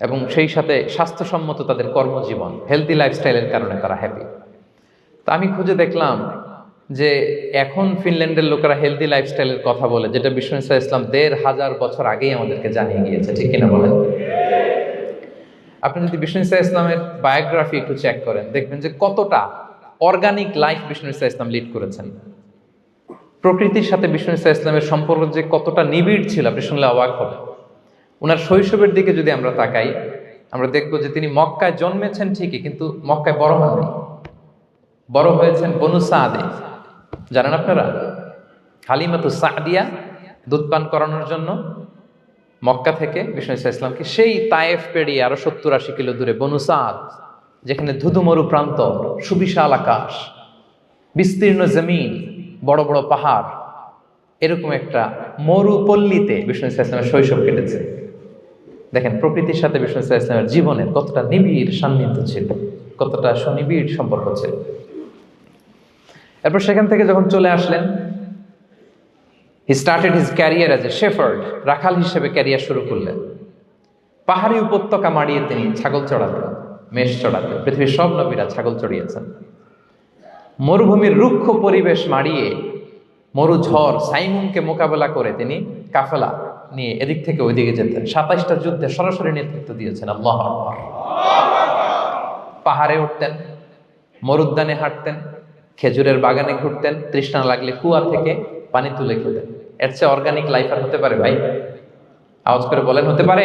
এবং সেই সাথে স্বাস্থ্যসম্মত তাদের কর্মজীবন, হেলদি লাইফস্টাইলের কারণে তারা হ্যাপি। তো আমি খুঁজে দেখলাম যে এখন ফিনল্যান্ডের লোকেরা হেলদি লাইফস্টাইলের কথা বলে, যেটা বিষ্ণু ইসলাম ১৫০০ বছর আগেই আমাদেরকে জানিয়ে গিয়েছে, ঠিক কিনা বলেন? আপনি যদি বিষ্ণু ইসলামের বায়োগ্রাফি একটু চেক করেন, দেখবেন যে কতটা অর্গানিক লাইফ বিষ্ণু ইসলাম লিড করেছেন। প্রকৃতির সাথে বিষ্ণু ইসলামের সম্পর্ক যে কতটা নিবিড় ছিল, আপনি শুনলে অবাক হবেন। ওনার শৈশবের দিকে যদি আমরা তাকাই, আমরা দেখবো যে তিনি মক্কায় জন্মেছেন ঠিকই, কিন্তু মক্কায় বড় হননি। বড় হয়েছেন বনু সাদে। জানেন আপনারা? হালিমাতু সাদিয়া দুধ পান করানোর জন্য মক্কা থেকে বিষ্ণু ইসলামকে সেই তায়েফ পেরিয়ে আরো ৭০-৮০ কিলো দূরে বনু সাদ, যেখানে ধুধু মরু প্রান্ত, সুবিশাল আকাশ, বিস্তীর্ণ জমিন, বড় বড় পাহাড়, এরকম একটা মরুপল্লীতে বিষ্ণু ইসলামের শৈশব কেটেছে। দেখেন প্রকৃতির সাথে বিষ্ণু ইসলামের জীবনের কতটা নিবিড় সান্নিধ্য ছিল, কতটা সুনিবিড় সম্পর্ক ছিল। এরপর সেখান থেকে যখন চলে আসলেন, he started his career as a shepherd, রাখাল হিসেবে ক্যারিয়ার শুরু করলেন। পাহাড়ি উপত্যকা মাড়িয়ে তিনি ছাগল চড়াতেন, মেষ চড়াতেন। পৃথিবীর সব নবীরা ছাগল চড়িয়েছেন। মরুভূমির রুক্ষ পরিবেশ মাড়িয়ে মরু ঝড় সাইমুনকে মোকাবেলা করে তিনি কাফেলা নিয়ে এদিক থেকে ওইদিকে যেতেন। ২৭টা যুদ্ধে সরাসরি নেতৃত্ব দিয়েছেন। আল্লাহু আকবার। পাহাড়ে উঠতেন, মরুদ্যানে হাঁটতেন, খেজুরের বাগানে ঘুরতেন, তৃষ্ণা লাগলে কুয়া থেকে পানি তুলে খেতেন। এর চেয়ে অর্গানিক লাইফ আর হতে পারে ভাই? আওয়াজ করে বলেন, হতে পারে?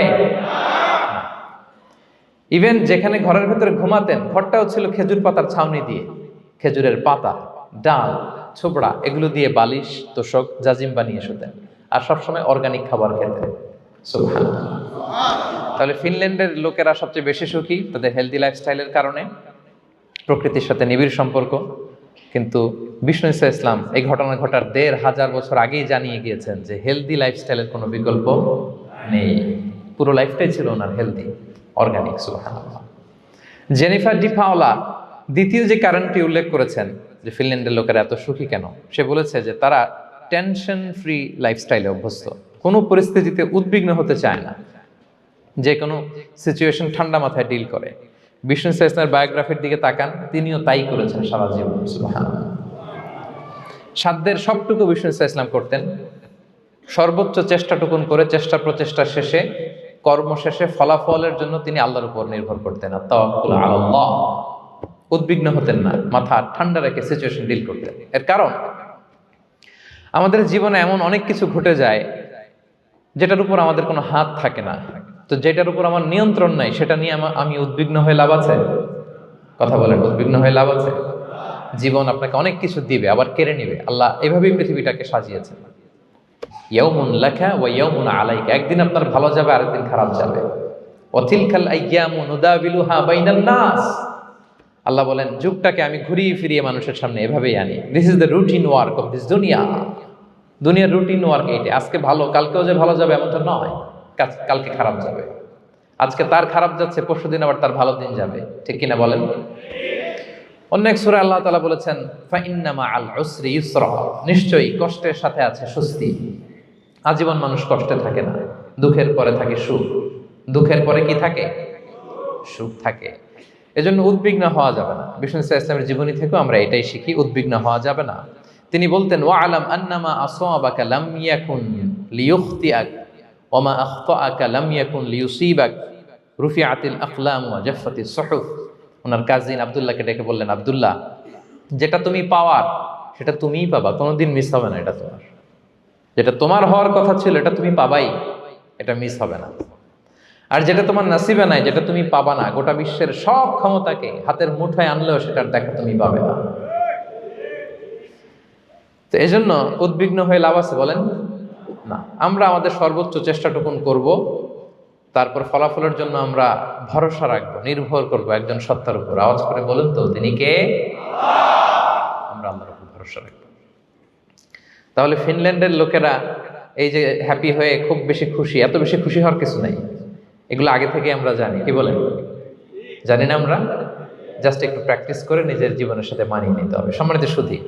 ইভেন যেখানে ঘরের ভেতরে ঘুমাতেন, ঘরটাও ছিল খেজুর পাতার ছাউনি দিয়ে। খেজুরের পাতা, ডাল, ছোবড়া এগুলো দিয়ে বালিশ, তোশক, জাজিম বানিয়ে শুতেন। আর সবসময় অর্গানিক খাবার খেতেন। সুবহানাল্লাহ। তাহলে ফিনল্যান্ডের লোকেরা সবচেয়ে বেশি সুখী তাদের হেলদি লাইফস্টাইলের কারণে, প্রকৃতির সাথে নিবিড় সম্পর্ক। কিন্তু বিষ্ণু ইসলাম এই ঘটনা ঘটার ১৫০০ বছর আগেই জানিয়ে গিয়েছেন যে হেলদি লাইফস্টাইলের কোনো বিকল্প নেই। পুরো লাইফটাই ছিল ওনার হেলদি, অর্গানিক। সুবহানাল্লাহ। জেনিফার ডি পাওলা দ্বিতীয় যে কারণটি উল্লেখ করেছেন যে ফিনল্যান্ডের লোকেরা এত সুখী কেন, সে বলেছে যে তারা টেনশন ফ্রি লাইফস্টাইলে অভ্যস্ত। কোনো পরিস্থিতিতে উদ্বিগ্ন হতে চায় না, যে কোনো সিচুয়েশন ঠান্ডা মাথায় ডিল করে। বিষ্ণু ইসলামের বায়োগ্রাফির দিকে তাকান, তিনিও তাই করেছেন সারা জীবন। সুবহানাল্লাহ। সাধ্যের সবটুকু বিষ্ণু ইসলাম করতেন, সর্বোচ্চ চেষ্টাটুকুন করে চেষ্টা প্রচেষ্টা শেষে, কর্ম শেষে ফলাফলের জন্য তিনি আল্লাহর উপর নির্ভর করতেন। তাওয়াক্কুল আলাল্লাহ। উদ্বিগ্ন হতেন না, মাথা ঠান্ডা রেখে সিচুয়েশন ডিল করতেন। এর কারণ আমাদের জীবনে এমন অনেক কিছু ঘটে যায় যেটার উপর আমাদের কোনো হাত থাকে না। তো যেটার উপর আমার নিয়ন্ত্রণ নাই, সেটা নিয়ে আমি উদ্বিগ্ন হয়ে লাভ আছে? কথা বলেন, উদ্বিগ্ন হয়ে লাভ আছে? জীবন আপনাকে অনেক কিছু দিবে, আবার কেড়ে নিবে। আল্লাহ এভাবেই পৃথিবীটাকে সাজিয়েছেন। ইয়াউমুন লাকা ওয়া ইয়াউমুন আলাইকা। একদিন আপনার ভালো যাবে, আরেকদিন খারাপ যাবে। ওয়া তিলকাল আইয়ামু নুদাবিলুহা বাইনান নাস। আল্লাহ বলেন, যুগটাকে আমি ঘুরিয়ে ফিরিয়ে মানুষের সামনে এভাবেই আনি। This is the routine work of this দুনিয়া। দুনিয়ার রুটিন ওয়ার্ক এইটা। আজকে ভালো, কালকেও যে ভালো যাবে এমনটা নয়। কালকে খারাপ যাবে। আজকে তার খারাপ যাচ্ছে, পরশুদিন আবার তার ভালো দিন যাবে। ঠিক কিনা বলেন? অন্য এক সূরায় আল্লাহ তাআলা বলেছেন, ফাইন্না মাআল উসরি ইউসরা। নিশ্চয়ই কষ্টের সাথে আছে স্বস্তি। আজীবন মানুষ কষ্টে থাকে না। দুঃখের পরে থাকে সুখ। দুঃখের পরে কি থাকে? সুখ থাকে। এজন্য উদ্বিগ্ন হওয়া যাবে না। বিষ্ণু ইসলামের জীবনী থেকেও আমরা এটাই শিখি, উদ্বিগ্ন হওয়া যাবে না। তিনি বলতেন, ওয়া আলাম আন্নামা আসাবাকা লাম ইয়াকুন লিয়ুখতিআক ওয়া মা আখতাআকা লাম ইয়াকুন লিয়ুসিবাক রুফিআতিল আকলাম ওয়া জাফফাতিস সুহুফ। ওনার কাজিন আব্দুল্লাহকে ডেকে বললেন, আব্দুল্লাহ, যেটা তুমি পাওয়ার সেটা তুমিই পাবা, কোনোদিন মিস হবে না। এটা তোমার, যেটা তোমার হওয়ার কথা ছিল এটা তুমি পাবাই, এটা মিস হবে না। আর যেটা তোমার নসিবে নাই, যেটা তুমি পাবা না, গোটা বিশ্বের সব ক্ষমতাকে হাতের মুঠোয় আনলেও সেটার দেখা তুমি পাবে না। তো এই জন্য উদ্বিগ্ন হয়ে লাভ আছে বলেন? না। আমরা আমাদের সর্বোচ্চ চেষ্টাটুকুন করব, তারপর ফলাফলের জন্য আমরা ভরসা রাখবো, নির্ভর করবো একজন সত্তার উপর। আওয়াজ করে বলেন তো, তিনি কে? আমরা আল্লাহর উপর ভরসা রাখবো। তাহলে ফিনল্যান্ডের লোকেরা এই যে হ্যাপি হয়ে খুব বেশি খুশি, এত বেশি খুশি হওয়ার কিছু নাই। এগুলো আগে থেকে আমরা জানি। কি বলেন? জানি না আমরা? জাস্ট একটু প্র্যাকটিস করে নিজের জীবনের সাথে মানিয়ে নিতে হবে। সম্মানিত সুধী,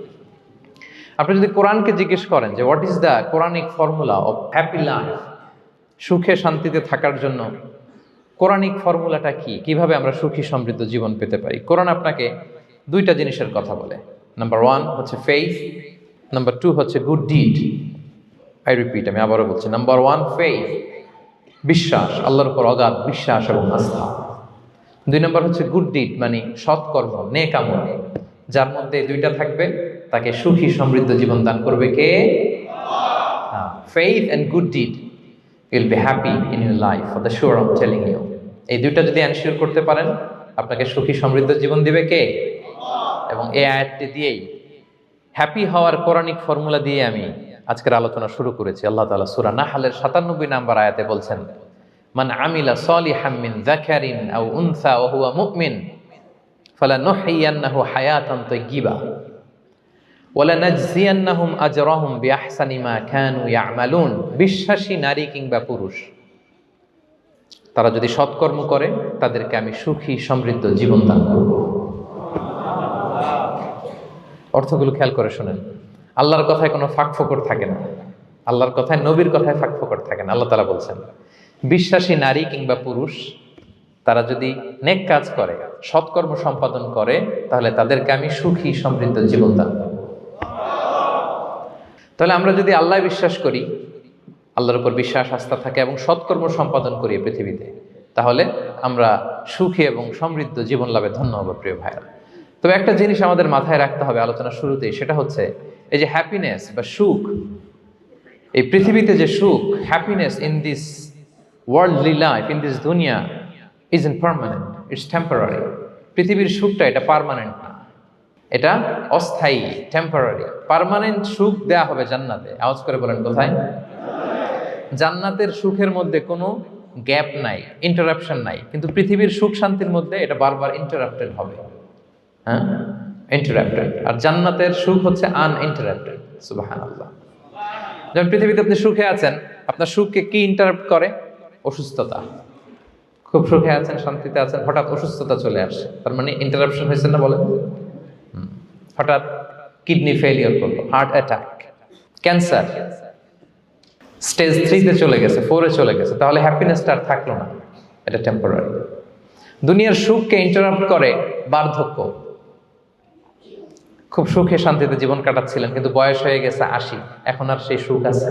আপনি যদি কোরআনকে জিজ্ঞেস করেন যে what is the Quranic formula of happy life, সুখে শান্তিতে থাকার জন্য কোরআনিক ফর্মুলাটা কি, কিভাবে আমরা সুখী সমৃদ্ধ জীবন পেতে পারি? কোরআন আপনাকে দুইটা জিনিসের কথা বলে। নাম্বার 1 হচ্ছে ফেইথ, নাম্বার 2 হচ্ছে গুড ডিড। আই রিপিট, আমি আবারও বলছি, নাম্বার 1 ফেইথ, বিশ্বাস, আল্লাহর উপর অগাধ বিশ্বাস এবং আস্থা। 2 নম্বর হচ্ছে গুড ডিড, মানে সৎকর্ম, নেক আমল। যার মধ্যে দুইটা থাকবে তাকে সুখী সমৃদ্ধ জীবন দান করবে কে? Faith and good deed, you'll be happy in your life for the sure, I am telling you. এই দুইটা যদি এনশিওর করতে পারেন, আপনাকে সুখী সমৃদ্ধ জীবন দিবে কে? এবং এই আয়াতটি দিয়েই, হ্যাপি হওয়ার কোরআনিক ফর্মুলা দিয়ে আমি আজকের আলোচনা শুরু করেছি। আল্লাহ তাআলা সূরা নাহলের 97 নম্বর আয়াতে বলছেন, মান আমিলা সলিহাম মিন যাকারিন আও উনসা ওয়া হুয়া মুমিন ফালানুহইয়ান্নাহু হায়াতান তাইয়্যিবা ওয়া লানাজজিয়ান্নাহুম আজরাহুম বিআহসানি মা কানু ইয়ামালুন। বিশ্বাসী নারী কিংবা পুরুষ, তারা যদি সৎকর্ম করে তাদেরকে আমি সুখী সমৃদ্ধ জীবন দান করব। অর্থগুলো খেয়াল করে শুনেন। আল্লাহর কথায় কোনো ফাঁকফোকর থাকে না, আল্লাহর কথায়, নবীর কথায় ফাঁকফোকর থাকে না। আল্লাহ তাআলা বলছেন, বিশ্বাসী নারী কিংবা পুরুষ তারা যদি নেক কাজ করে, সৎকর্ম সম্পাদন করে, তাহলে তাদেরকে আমি সুখী সমৃদ্ধ জীবন দান করব। তাহলে আমরা যদি আল্লাহ বিশ্বাস করি, আল্লাহর উপর বিশ্বাস আস্থা থাকে এবং সৎকর্ম সম্পাদন করি পৃথিবীতে, তাহলে আমরা সুখী এবং সমৃদ্ধ জীবন লাভে ধন্য হব প্রিয় ভাইরা। তবে একটা জিনিস আমাদের মাথায় রাখতে হবে আলোচনার শুরুতেই, সেটা হচ্ছে এই যে হ্যাপিনেস বা সুখ, এই পৃথিবীতে যে সুখ, happiness in this worldly life, in this দুনিয়া ইজন্ট পার্মানেন্ট, ইটস টেম্পোরারি। পৃথিবীর সুখটা এটা পার্মানেন্ট না, এটা অস্থায়ী, টেম্পোরারি। পার্মানেন্ট সুখ দেয়া হবে জান্নাতে। আওয়াজ করে বলেন কোথায়? জান্নাতের সুখের মধ্যে কোনো গ্যাপ নাই, ইন্টারাপশন নাই। কিন্তু পৃথিবীর সুখ শান্তির মধ্যে এটা বারবার ইন্টারাপ্টেড হবে, হ্যাঁ, ইন্টারাপ্টেড। আর জান্নাতের সুখ হচ্ছে আনইন্টারাপ্টেড। সুবহানাল্লাহ। যেমন পৃথিবীতে আপনি সুখে আছেন, আপনার সুখকে কি ইন্টারাপ্ট করে? অসুস্থতা। খুব সুখে আছেন, শান্তিতে আছেন, হঠাৎ অসুস্থতা চলে আসে, তার মানে ইন্টারাপশন হয়েছে না? বলেন। হঠাৎ কিডনি ফেলিয়ার করলো, হার্ট অ্যাটাক, ক্যান্সার স্টেজ 3-তে চলে গেছে, 4-এ চলে গেছে, তাহলে হ্যাপিনেসটা আর থাকলো না, এটা টেম্পোরারি। দুনিয়ার সুখকে ইন্টারাপ্ট করে বার্ধক্য। খুব সুখে শান্তিতে জীবন কাটাচ্ছিলেন, কিন্তু বয়স হয়ে গেছে 80, এখন আর সেই সুখ আছে?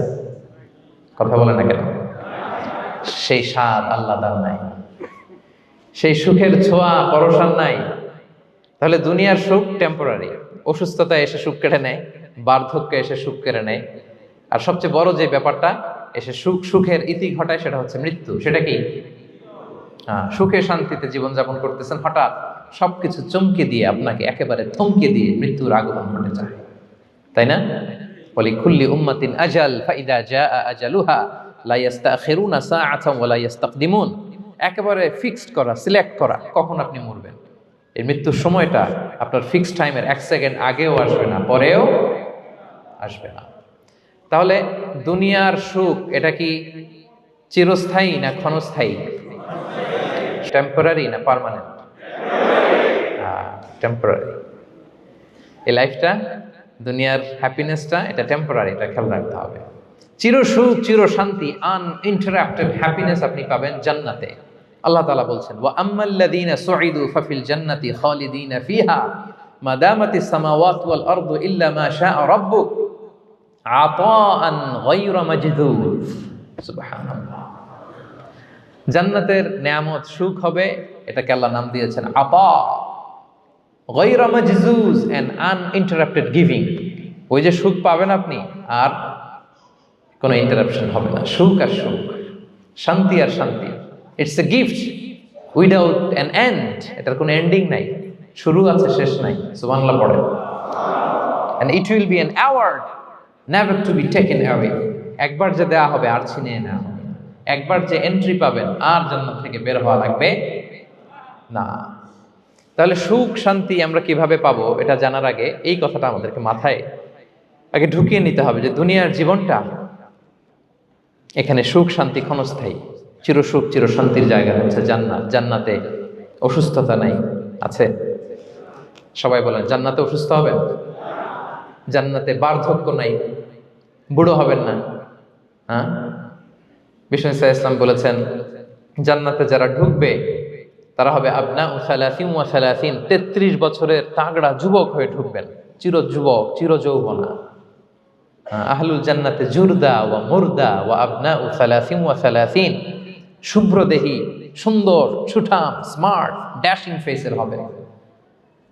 কথা বলে না কেন? সেই স্বাদ আল্লাহর নাই, সেই সুখের ছোঁয়া পরশান নাই। তাহলে দুনিয়ার সুখ টেম্পোরারি, অসুস্থতা এসে সুখ কেড়ে নেয়, বার্ধক্য এসে সুখ কেড়ে নেয়, আর সবচেয়ে বড় যে ব্যাপারটা এসে সুখের ইতি ঘটায়, সেটা হচ্ছে মৃত্যু। সেটা কি? সুখে শান্তিতে জীবনযাপন করতেছেন, হঠাৎ সবকিছু চমকে দিয়ে, আপনাকে একেবারে থমকে দিয়ে মৃত্যুর আগমন ঘটে যায়, তাই না? বলি কুল্লি উম্মাতিন আজাল ফাইদা জাআ আজালুহা লা ইস্তাখিরুনা সাআতান ওয়া লা ইস্তাকদিমুন। একেবারে ফিক্সড করা, সিলেক্ট করা কখন আপনি মরবেন। এই মৃত্যুর সময়টা আপনার ফিক্সড টাইমের 1 সেকেন্ড আগেও আসবে না, পরেও আসবে না। তাহলে দুনিয়ার সুখ এটা কি চিরস্থায়ী না ক্ষণস্থায়ী? টেম্পোরারি না পার্মানেন্ট? টেম্পোরারি। এই লাইফটা, দুনিয়ার হ্যাপিনেসটা, এটা টেম্পোরারি, এটা খেয়াল রাখতে হবে। চির সুখ, চির শান্তি, আনইন্টারাপ্টেড হ্যাপিনেস আপনি পাবেন জান্নাতে। আল্লাহ তাআলা বলছেন, ওয়া আম্মাল্লাযীনা সুঈদু ফাফিল জান্নাতি খালিদিনা ফিহা মা দামাতিস সামাওয়াতু ওয়াল আরদু ইল্লা মা শাআ রাব্বুক আতাআন গায়রা মাজদুদ। সুবহানাল্লাহ। জান্নাতের নেয়ামত, সুখ হবে, এটাকে আল্লাহ নাম দিয়েছেন আতা, গায়রা মাজজুজ, এন্ড আনইন্টারাপ্টেড গিভিং। ওই যে সুখ পাবেন আপনি, আর কোনো ইন্টারাপশন হবে না। সুখ আর সুখ, শান্তি আর শান্তি, it's a gift without an end. এটার কোনো এন্ডিং নাই, শুরু আছে শেষ নাই। সুবহানাল্লাহ পড়েন। And it will be an award never to be taken away. একবার যে দেয়া হবে আর ছিনিয়ে নেওয়া হবে, একবার যে এন্ট্রি পাবেন আর জান্নাত থেকে বের হওয়া লাগবে না। তাহলে সুখ শান্তি আমরা কিভাবে পাবো, এটা জানার আগে এই কথাটা আমাদেরকে মাথায় আগে ঢুকিয়ে নিতে হবে যে দুনিয়ার জীবনটা, এখানে সুখ শান্তি ক্ষণস্থায়ী। চির সুখ চির শান্তির জায়গা হচ্ছে জান্নাত। জান্নাতে অসুস্থতা নাই, আছে? সবাই বলেন, জান্নাতে অসুস্থ হবেন? জান্নাতে বার্ধক্য নাই, বুড়ো হবেন না। হ্যাঁ, বিষ্ণু ইসা ইসলাম বলেছেন, জান্নাতে যারা ঢুকবে তারা হবে আবনা ও সালাসিন ওয়া সালাসিন, 33 বছরের তাগড়া যুবক হয়ে ঢুকবেন, চির যুবক, চির যৌবনা। আহলুল জান্নাতে জুরদা ওয়া মুরদা ওয়া আবনা ও সালাসিন ওয়া সালাসিন, শুভ্রদেহী, সুন্দর, সুঠাম, স্মার্ট, ড্যাশিং ফেসের হবে।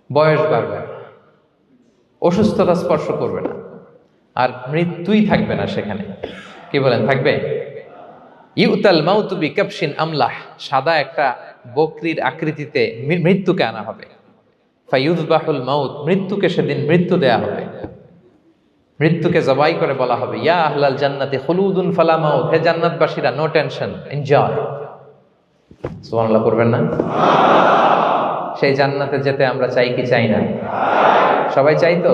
বয়স বাড়বে না, অসুস্থতা স্পর্শ করবে না, আর মৃত্যুই থাকবে না সেখানে। কি বলেন, থাকবে? ইউতাল মাউতু বিকাবশিন আমলাহ, সাদা একটা বকরির আকৃতিতে মৃত্যুকে আনা হবে। ফায়ুযবাহুল মাউত, মৃত্যুকে সেদিন মৃত্যু দেয়া হবে। মৃত্যুকে জবাই করে বলা হবে, ইয়া আহলাল জান্নাতি খুলুদুন ফালা মাউত, হে জান্নাতবাসীরা, নো টেনশন, এনজয়। সুবহানাল্লাহ করবেন না? সেই জান্নাতে যেতে আমরা চাই কি চাই না? সবাই চাই তো?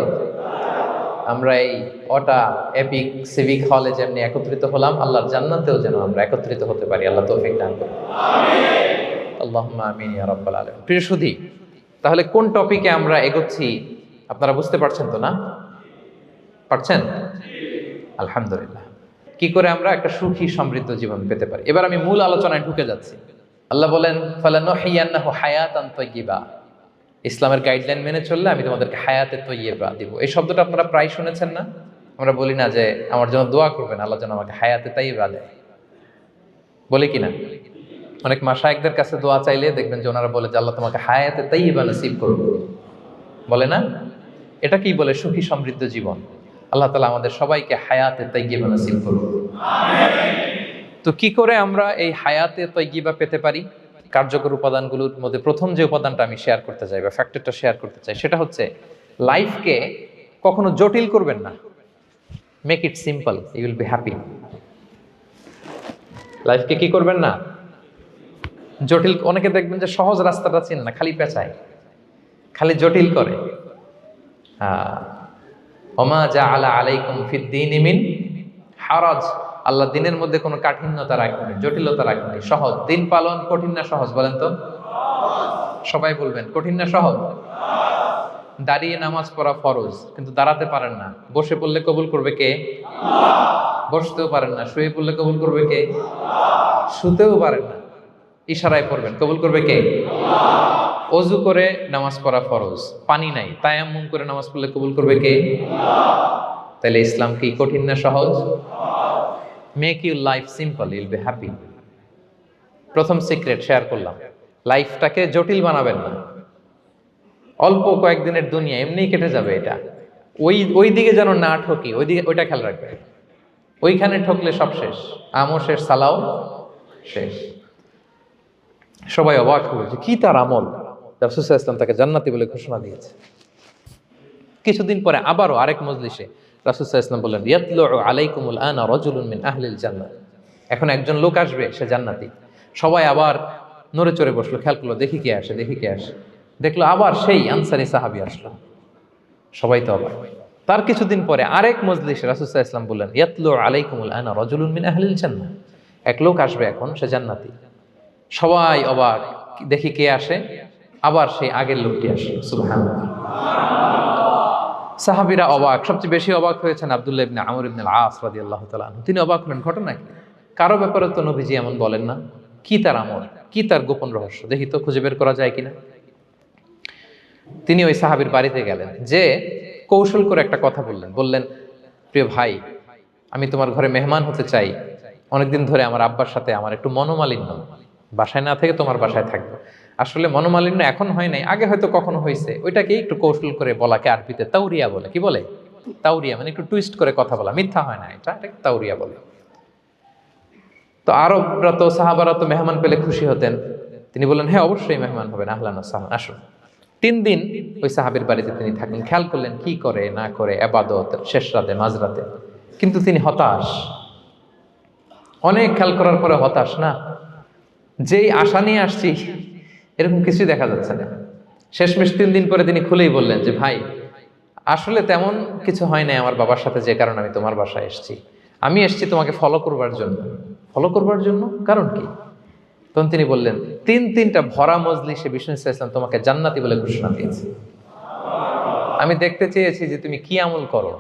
আমরা এই ওটা এপিক সিভিক হলে যেমনি একত্রিত হলাম, আল্লাহর জান্নাতেও যেন আমরা একত্রিত হতে পারি। আল্লাহ তৌফিক দান করুন। আমিন। আল্লাহুম্মা আমিন ইয়া রাব্বাল আলামিন। প্রিয় সুধী, তাহলে কোন টপিকে আমরা এগোচ্ছি আপনারা বুঝতে পারছেন তো না? পারছেন? আলহামদুলিল্লাহ। কি করে আমরা একটা সুখী সমৃদ্ধ জীবন পেতে পারি, এবার আমি মূল আলোচনায় ঢুকে যাচ্ছি। আল্লাহ বলেন, ফালানুহিয়ান্নাহু হায়াতান তাইয়্যিবা, ইসলামের গাইডলাইন মেনে চললে আমি তোমাদেরকে হায়াতে তৈয়্যিবা দিব। এই শব্দটা আপনারা প্রায় শুনেছেন না? আমরা বলি না যে আমার জন্য দোয়া করবেন, আল্লাহ যেন আমাকে হায়াতে তৈয়্যিবা দেয়, বলি কিনা? অনেক মাশায়েখদের কাছে দোয়া চাইলে দেখবেন যে ওনারা বলে যে আল্লাহ তোমাকে হায়াতে তৈয়্যিবা নসিব করুন, বলে না? এটা কি বলে? সুখী সমৃদ্ধ জীবন। আল্লাহ তাআলা আমাদের সবাইকে হায়াতে তৈয়্যিবা নসিব করুন। তো কি করে আমরা এই হায়াতে তৈয়্যিবা পেতে পারি? কার্যকর উপাদানগুলোর মধ্যে প্রথম যে উপাদানটা আমি শেয়ার করতে চাই বা ফ্যাক্টরটা শেয়ার করতে চাই, সেটা হচ্ছে লাইফকে কখনো জটিল করবেন না। Make it simple, you will be happy. লাইফকে কি করবেন না? জটিল। অনেকে দেখবেন যে সহজ রাস্তাটা চেনে না, খালি পেঁচায়, খালি জটিল করে। ওমা জাআলা আলাইকুম ফিদ-দীনি মিন হারাজ, আল্লাহ দিনের মধ্যে কোনো কাঠিন্যতা রাখেনি, জটিলতা রাখেনি, সহজ। দিন পালন কঠিন না সহজ? বলেন তো, সবাই বলবেন, কঠিন না সহজ? দাঁড়িয়ে নামাজ পড়া ফরজ, কিন্তু দাঁড়াতে পারেন না। বসে পড়লে কবুল করবে কে? বসতেও পারেন না। শুয়ে পড়লে কবুল করবে কে? শুতেও পারেন না, ইশারায় পড়বেন, কবুল করবে কে? অজু করে নামাজ পড়া ফরজ, পানি নাই, তায়াম্মুম করে নামাজ পড়লে কবুল করবে কে? তাহলে ইসলাম কি কঠিন না সহজ? Make your life simple, Yule be happy. প্রথম সিক্রেট শেয়ার করলাম, লাইফটাকে জটিল বানাবেন না। অল্প কয়েকদিনের দুনিয়া, এমনিই কেটে যাবে। এটা ওই দিকে যেন না ঠকি, ওইটা খেয়াল রাখবে। ওইখানে ঠকলে সব শেষ, আমও শেষ, সালাও শেষ। সবাই অবাক হবে যে কি তার আমল, রাসূল সাল্লাল্লাহু আলাইহি ওয়াসাল্লাম তাকে জান্নাতি বলে ঘোষণা দিয়েছে। কিছুদিন পরে আবারও আরেক মজলিসে রাসূল সাল্লাল্লাহু আলাইহি ওয়াসাল্লাম বললেন, ইয়াতলু আলাইকুমুল আনা রাজুলুন মিন আহলিল জান্নাহ, এখন একজন লোক আসবে, সে জান্নাতি। সবাই আবার নড়ে চড়ে বসলো, খেয়াল করলো, দেখি কে আসে, দেখি কে আসে। দেখলো আবার সেই আনসারী সাহাবী আসলো। সবাই তো অবাক। তার কিছুদিন পরে আরেক মজলিসে রাসূল সাল্লাল্লাহু আলাইহি ওয়াসাল্লাম বললেন, ইয়াতলু আলাইকুমুল আনা রাজুলুন মিন আহলিল জান্নাহ, এক লোক আসবে এখন, সে জান্নাতি। সবাই অবাক, দেখি কে আসে, আবার সেই আগের লোকটি আসলো। সুবহানাল্লাহ। সাহাবীরা অবাক, সবচেয়ে বেশি অবাক হয়েছেন আব্দুল্লাহ ইবনে আমর ইবনে আল-আস রাদিয়াল্লাহু তাআলা আনহু। তিনি অবাক হলেন, ঘটনা কি? কারো ব্যাপারে তো নবীজি এমন বলেন না, কি তার আমল, কি তার গোপন রহস্য, দেখি তো খুঁজে বের করা যায় কিনা। তিনি ওই সাহাবীর বাড়িতে গেলেন, যে কৌশল করে একটা কথা বললেন, প্রিয় ভাই, আমি তোমার ঘরে মেহমান হতে চাই। অনেকদিন ধরে আমার আব্বার সাথে আমার একটু মনোমালিন্য, বাসায় না থেকে তোমার বাসায় থাকবো। আসলে মনোমালিন্য এখন হয় নাই, আগে হয়তো কখনো হয়েছে। ওইটাকে একটু কৌশল করে বলাকে আরবিতে তাওরিয়া বলে। কি বলে? তাওরিয়া, মানে একটু টুইস্ট করে কথা বলা, মিথ্যা হয় না, এটাকে তাওরিয়া বলে। তো আরবরা তো, সাহাবারা তো মেহমান পেলে খুশি হতেন। তিনি বললেন, হ্যাঁ অবশ্যই মেহমান হবেন, আহলান ওয়া সাহলান, আসুন। 3 দিন ওই সাহাবীর বাড়িতে তিনি থাকেন। খেয়াল করলেন কি করে না করে, ইবাদত, শেষ রাতে, মাঝরাতে। কিন্তু তিনি হতাশ, অনেক খেয়াল করার পরে হতাশ। না, যেই আশা নিয়ে আসছি এরকম কিছুই দেখা যাচ্ছে না। শেষমেশ 3 দিন পরে তিনি খুলেই বললেন যে, ভাই আসলে তেমন কিছু হয় নাই আমার বাবার সাথে, যে কারণে আমি তোমার বাসায় এসেছি। আমি এসেছি তোমাকে ফলো করবার জন্য। ফলো করবার জন্য? কারণ কি? তখন তিনি বললেন, 3টা ভরা মজলিসে বিষ্ণু ইসলাম তোমাকে জান্নাতি বলে ঘোষণা দিয়েছে। আমি দেখতে চেয়েছি যে তুমি কি আমল করো,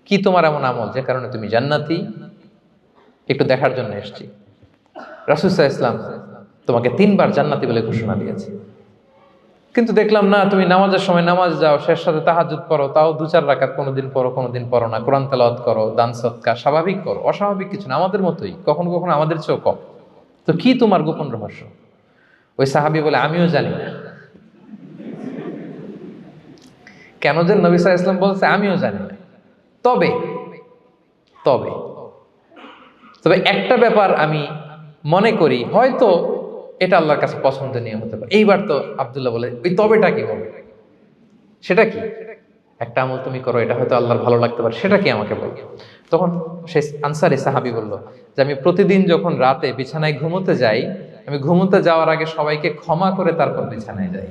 কি তোমার এমন আমল যে কারণে তুমি জান্নাতি, একটু দেখার জন্য এসেছি। রাসূল সাল্লাল্লাহু আলাইহি ওয়াসাল্লাম তোমাকে 3বার জান্নাতি বলে ঘোষণা দিয়েছি। কিন্তু দেখলাম না, তুমি নামাজের সময় নামাজ যাও, শেষ সাথে তাহাজ্জুদ পড়ো, তাও 2-4 রাকাত কোনোদিন পড়ো, কোনোদিন পড়ো না, কোরআন তেলাওয়াত করো, দান সদকা, স্বাভাবিক করো, অস্বাভাবিক কিছু না, আমাদের মতোই, কখনো কখনো আমাদের চেয়েও কম। তো কি তোমার গোপন রহস্য? ওই সাহাবী বলে, আমিও জানি না। কেন যে নবী সাল্লাল্লাহু আলাইহি ওয়াসাল্লাম বলছে আমিও জানি না। তবে তবে তবে একটা ব্যাপার আমি মনে করি, হয়তো এটা আল্লাহর কাছে পছন্দনীয় হতে পারে। এইবার তো আব্দুল্লাহ বলে, ওই তবেটা কি বলে? সেটা কি? একটা আমল তুমি করো, এটা হয়তো আল্লাহর ভালো লাগতে পারে, সেটা কি আমাকে বলো। তখন সেই আনসারী সাহাবী বলল যে, আমি প্রতিদিন যখন রাতে বিছানায় ঘুমোতে যাই, আমি ঘুমোতে যাওয়ার আগে সবাইকে ক্ষমা করে তারপর বিছানায় যাই।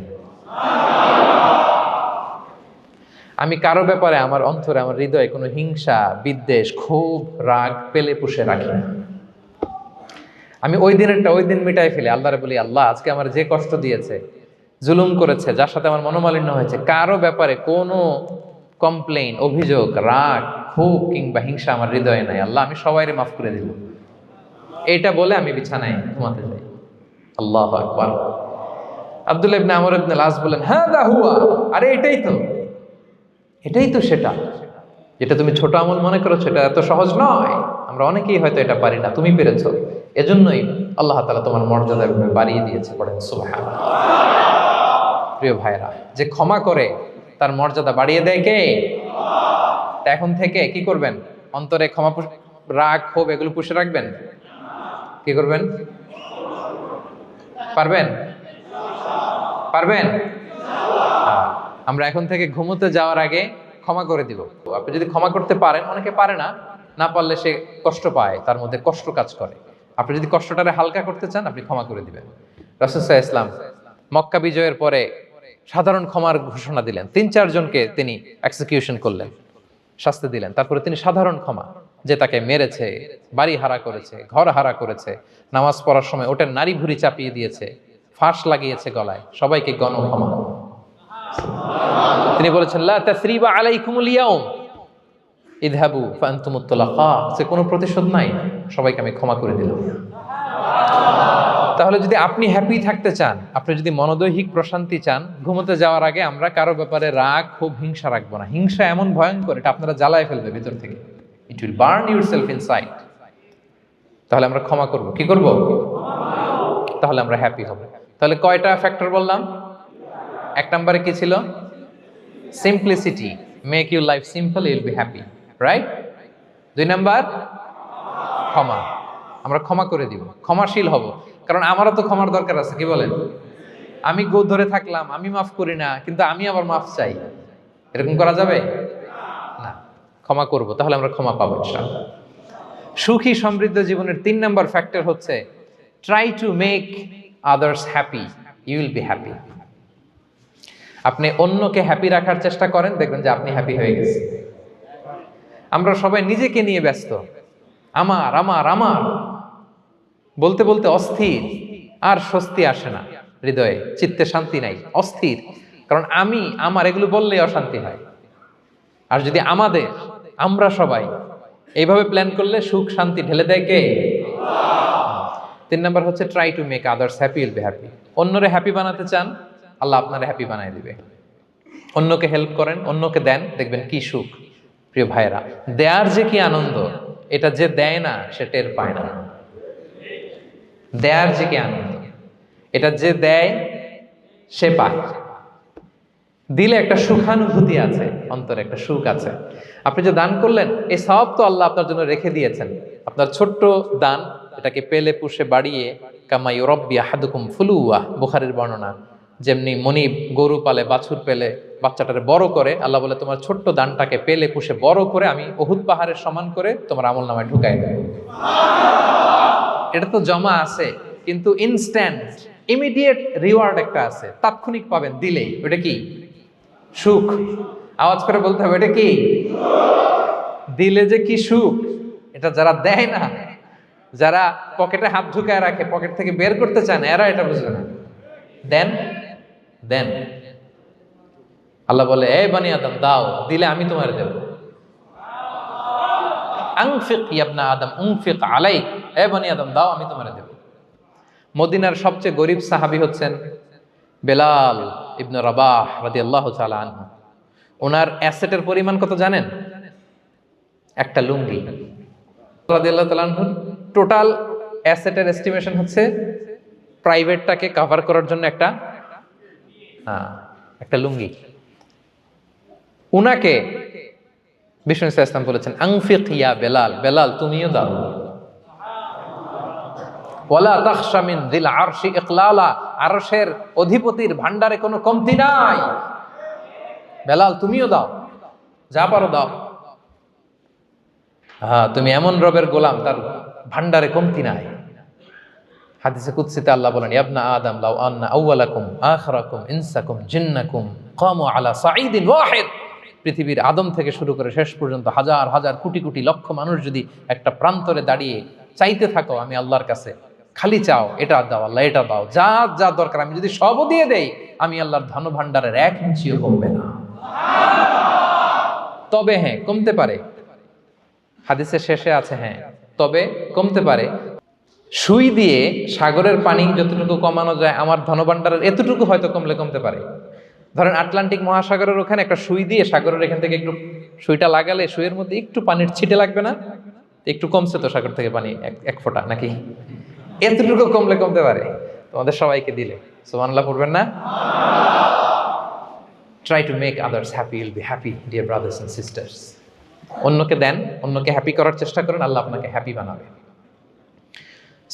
আমি কারো ব্যাপারে আমার অন্তরে, আমার হৃদয়ে কোনো হিংসা, বিদ্বেষ, ক্ষোভ, রাগ পেলে পুষে রাখি না। আমি ওই দিনেরটা ওই দিন মিটাই ফেলি। আল্লাহরে বলি, আল্লাহ আজকে আমার যে কষ্ট দিয়েছে, জুলুম করেছে, যার সাথে আমার মনোমালিন্য হয়েছে, কারো ব্যাপারে কোনো কমপ্লেইন, অভিযোগ, রাগ, ক্ষোভ কিংবা হিংসা আমার হৃদয়ে নাই। আল্লাহ আমি সবাইরে মাফ করে দিল। এইটা বলে আমি বিছানায় ঘুমাতে যাই। আল্লাহু আকবার। আব্দুল্লাহ ইবনে আমর ইবনে আল-আস বলেন, হাদা হুয়া, আরে এটাই তো সেটা যেটা তুমি ছোট আমল মনে করেছো, এটা এত সহজ নয়। আমরা অনেকেই হয়তো এটা পারি না, তুমি পেরেছো। এজন্যই আল্লাহ তাআলা তোমার মর্যাদা বাড়িয়ে দিয়েছে। পড়েন সুবহানাল্লাহ। প্রিয় ভাইরা, যে ক্ষমা করে তার মর্যাদা বাড়িয়ে দেয় কে? তা এখন থেকে কি করবেন? অন্তরে ক্ষমা, রাগ, ক্ষোভ এগুলো পুষে রাখবেন। কি করবেন? পারবেন? আমরা এখন থেকে ঘুমোতে যাওয়ার আগে ক্ষমা করে দিব। আপনি যদি ক্ষমা করতে পারেন, অনেকে পারে না, না পারলে সে কষ্ট পায়, তার মধ্যে কষ্ট কাজ করে। আপনি যদি কষ্টটারে হালকা করতে চান, আপনি ক্ষমা করে দিবেন। রাসূল সাল্লাল্লাহু আলাইহি ওয়াসাল্লাম মক্কা বিজয়ের পরে সাধারণ ক্ষমার ঘোষণা দিলেন। 3-4 জনকে তিনি এক্সিকিউশন করলেন, শাস্তি দিলেন। তারপরে তিনি সাধারণ ক্ষমা, যে তাকে মেরেছে, বাড়ি হারা করেছে, ঘর হারা করেছে, নামাজ পড়ার সময় ওটার নারী ভুঁড়ি চাপিয়ে দিয়েছে, ফাঁস লাগিয়েছে গলায়, সবাইকে গণক্ষমা। তিনি বলেছেন, লা তাসরিবা আলাইকুমুল ইয়াউম ইযহাবু ফাআনতুমুত তুলাকা, সে কোনো প্রতিশোধ নাই, সবাইকে আমি ক্ষমা করে দিলাম। তাহলে যদি আপনি হ্যাপি থাকতে চান, আপনি যদি মনোদৈহিক প্রশান্তি চান, ঘুমোতে যাওয়ার আগে আমরা কারো ব্যাপারে রাগ, ক্ষোভ, হিংসা রাখবো না। হিংসা এমন ভয়ঙ্কর, এটা আপনারা জ্বালায় ফেলবে ভিতর থেকে। It will burn yourself inside. তাহলে আমরা ক্ষমা করব। কি করব? তাহলে আমরা হ্যাপি হব। তাহলে কয়টা ফ্যাক্টর বললাম? 1 নম্বরে কি ছিল? Simplicity, make your life simple, you will be happy, right? 2 number ক্ষমা, আমরা ক্ষমা করে দিব, ক্ষমাশীল হব। কারণ আমারও তো ক্ষমার দরকার আছে। কি বলেন? আমি গো ধরে থাকলাম, আমি মাফ করি না, কিন্তু আমি আবার মাফ চাই, এরকম করা যাবে না। ক্ষমা করব, তাহলে আমরা ক্ষমা পাবো ইনশাআল্লাহ। সুখী সমৃদ্ধ জীবনের 3 নাম্বার ফ্যাক্টর হচ্ছে try to make others happy, you will be happy. আপনি অন্যকে হ্যাপি রাখার চেষ্টা করেন, দেখবেন যে আপনি হ্যাপি হয়ে গেছেন। আমরা সবাই নিজেকে নিয়ে ব্যস্ত, আমার আমার আমার বলতে বলতে অস্থির, আর স্বস্তি আসে না হৃদয়ে, চিত্তে শান্তি নাই, অস্থির। কারণ আমি আমার এগুলো বললেই অশান্তি হয়। আর যদি আমাদের, আমরা সবাই এইভাবে প্ল্যান করলে সুখ শান্তি ঢেলে দেয় কে? 3 নাম্বার হচ্ছে try to make others happy, will be happy. অন্যরে হ্যাপি বানাতে চান, আল্লাহ আপনারে হ্যাপি বানায় দিবে। অন্যকে হেল্প করেন, অন্যকে দেন, দেখবেন কি সুখ। প্রিয় ভাইয়েরা, দেয়ার যে কি আনন্দ, এটা যে দেয় না সে টের পায় না। দেয়ার যে কি আনন্দ, এটা যে দেয় সে পায়। দিলে একটা সুখানুভূতি আছে, অন্তরে একটা সুখ আছে। আপনি যে দান করলেন, এই সওয়াব তো আল্লাহ আপনার জন্য রেখে দিয়েছেন। আপনার ছোট্ট দান, এটাকে পেলে পুষে বাড়িয়ে, কামা ইউরাব্বি আহাদুকুম ফুলুওয়া, বুখারীর বর্ণনা, যেমনি মনিব গরু পালে, বাছুর পেলে বাচ্চাটারে বড় করে, আল্লাহ বলে তোমার ছোট্ট দানটাকে পেলে পুষে বড় করে আমি উহুদ পাহাড়ের সমান করে তোমার আমল নামায় ঢুকাই দেব। এটা তো জমা আছে, কিন্তু ইনস্ট্যান্ট ইমিডিয়েট রিওয়ার্ড একটা আছে, তাৎক্ষণিক পাবেন দিলেই। ওটা কি? সুখ। আওয়াজ করে বলতে হবে, এটা কি? দিলে যে কি সুখ, এটা যারা দেয় না, যারা পকেটে হাত ঢুকায় রাখে, পকেট থেকে বের করতে চান, এরা এটা বুঝবে না। দেন দেন, আল্লাহ বলে, এই বানি আদম দাও, দিলে আমি তোমার দেব। আনফিক ইয়া ইবনা আদম উনফিক আলাইক, এই বানি আদম দাও, আমি তোমার দেব। মদিনার সবচেয়ে গরিব সাহাবী হচ্ছেন বেলাল ইবনে রাবাহ রাদিয়াল্লাহু তাআলা আনহু। ওনার অ্যাসেটের পরিমাণ কত জানেন? একটা লুঙ্গি। রাদিয়াল্লাহু তাআলা আনহুর টোটাল অ্যাসেটের এস্টিমেশন হচ্ছে প্রাইভেটটাকে কভার করার জন্য একটা লুঙ্গি। উনাকে বিষ্ণু ইসলাম বলেছেন আনফিক ইয়া বেলাল, বেলাল তুমিও দাও। ওয়ালা তাখশা মিন যিল আরশি ইকলালা, আরশের অধিপতির ভান্ডারে কোনো কমতি নাই। বেলাল তুমিও দাও, যা পারো দাও। তুমি এমন রবের গোলাম, তার ভান্ডারে কমতি নাই। হাদিসে কুদসিতে আল্লাহ বলেন, ইবনা আদম লাউ আন্না আউওয়ালাকুম আখিরাকুম ইনসাকুম জিন্নাকুম কামু আলা সাঈদিন ওয়াহিদ। পৃথিবীর আদম থেকে শুরু করে শেষ পর্যন্ত হাজার হাজার কোটি কোটি লক্ষ মানুষ যদি একটা প্রান্তরে দাঁড়িয়ে চাইতে থাকো আমি আল্লাহর কাছে, খালি চাও এটা দাও আল্লাহ, এটা দাও, যা যা দরকার আমি যদি সবও দিয়ে দেই, আমি আল্লাহর ধন ভান্ডারের 1 ইঞ্চিও কমবে না। তবে হ্যাঁ, কমতে পারে। হাদিসের শেষে আছে তবে কমতে পারে। সুই দিয়ে সাগরের পানি যতটুকু কমানো যায়, আমার ধনভাণ্ডারের এতটুকু হয়তো কমতে পারে। ধরেন আটলান্টিক মহাসাগরের ওখানে একটা সুই দিয়ে সাগরের এখান থেকে একটু সুইটা লাগালে সুইয়ের মধ্যে একটু পানির ছিটে লাগবে না? একটু কমছে তো সাগর থেকে পানি, এক ফোঁটা নাকি? এতটুকু কমতে পারে তোমাদের সবাইকে দিলে। সুবহানাল্লাহ পড়বেন না? Try to make others happy, will be happy dear brothers and sisters. অন্যকে দেন, অন্যকে হ্যাপি করার চেষ্টা করেন, আল্লাহ আপনাকে হ্যাপি বানাবে।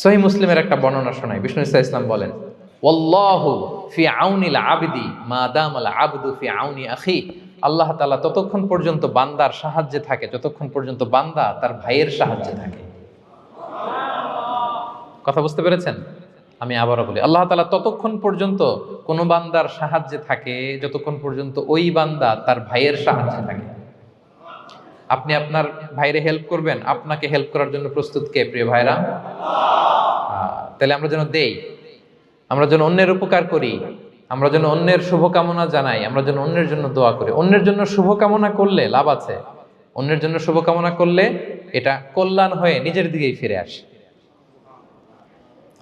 সহিহ মুসলিমের একটা বর্ণনা শোনাই। বিষ্ণু ইসলাম বলেন, ওয়াল্লাহু ফি আউনিল আবদি মা দামাল আবদু ফি আউনি আখি। আল্লাহ তাআলা ততক্ষণ পর্যন্ত বান্দার সাহায্যে থাকে যতক্ষণ পর্যন্ত বান্দা তার ভাইয়ের সাহায্যে থাকে। কথা বুঝতে পেরেছেন? আমি আবারও বলি, আল্লাহ তাআলা ততক্ষণ পর্যন্ত কোন বান্দার সাহায্যে থাকে যতক্ষণ পর্যন্ত ওই বান্দা তার ভাইয়ের সাহায্যে থাকে। আপনি আপনার ভাইরে হেল্প করবেন, আপনাকে হেল্প করার জন্য প্রস্তুত কে প্রিয় ভাইরা? তাহলে আমরা যেন দেই, আমরা যেন অন্যের উপকার করি, আমরা যেন অন্যের শুভকামনা জানাই, আমরা যেন অন্যের জন্য দোয়া করি। অন্যের জন্য শুভকামনা করলে লাভ আছে। অন্যের জন্য শুভকামনা করলে এটা কল্যাণ হয়ে নিজের দিকেই ফিরে আসে।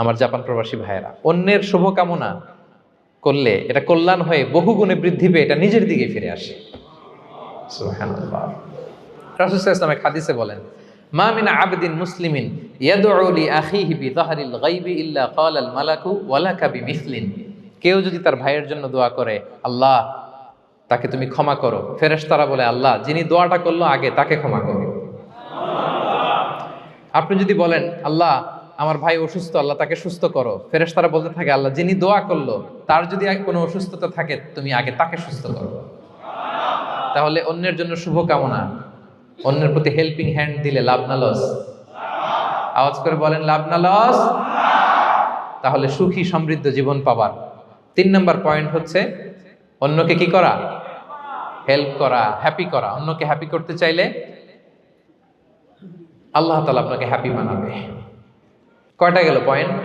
আমার জাপান প্রবাসী ভাইয়েরা, অন্যের শুভকামনা করলে এটা কল্যাণ হয়ে বহুগুণে বৃদ্ধি পেয়ে এটা নিজের দিকে ফিরে আসে। সুবহানাল্লাহ। রাসূল সাল্লাল্লাহু আলাইহি ওয়াসাল্লাম হাদিসে বলেন, মা মিন আবদিন মুসলিমিন ইয়াদউ লি আখিহি বিযাহরিল গায়বি ইল্লা ক্বালাল মালাকু ওয়ালাকা বিমিসলিন। কেউ যদি তার ভাইয়ের জন্য দোয়া করে, আল্লাহ তাকে তুমি ক্ষমা করো, ফেরেশতারা বলে, আল্লাহ যিনি দোয়াটা করলো আগে তাকে ক্ষমা করো। আপনি যদি বলেন, আল্লাহ আমার ভাই অসুস্থ, আল্লাহ তাকে সুস্থ করো, ফেরেশতারা বলতে থাকে, আল্লাহ যিনি দোয়া করলো তার যদি কোনো অসুস্থতা থাকে তুমি আগে তাকে সুস্থ করো। তাহলে অন্যের জন্য শুভকামনা, অন্যের প্রতি হেল্পিং হ্যান্ড দিলে লাভ না লস? আওয়াজ করে বলেন, লাভ না লস? তাহলে সুখী সমৃদ্ধ জীবন পাবার 3 নম্বর পয়েন্ট হচ্ছে অন্যকে কি করা? হেল্প করা, হ্যাপি করা। অন্যকে হ্যাপি করতে চাইলে আল্লাহ তাআলা আপনাকে হ্যাপি বানাবে। কয়টা গেল পয়েন্ট?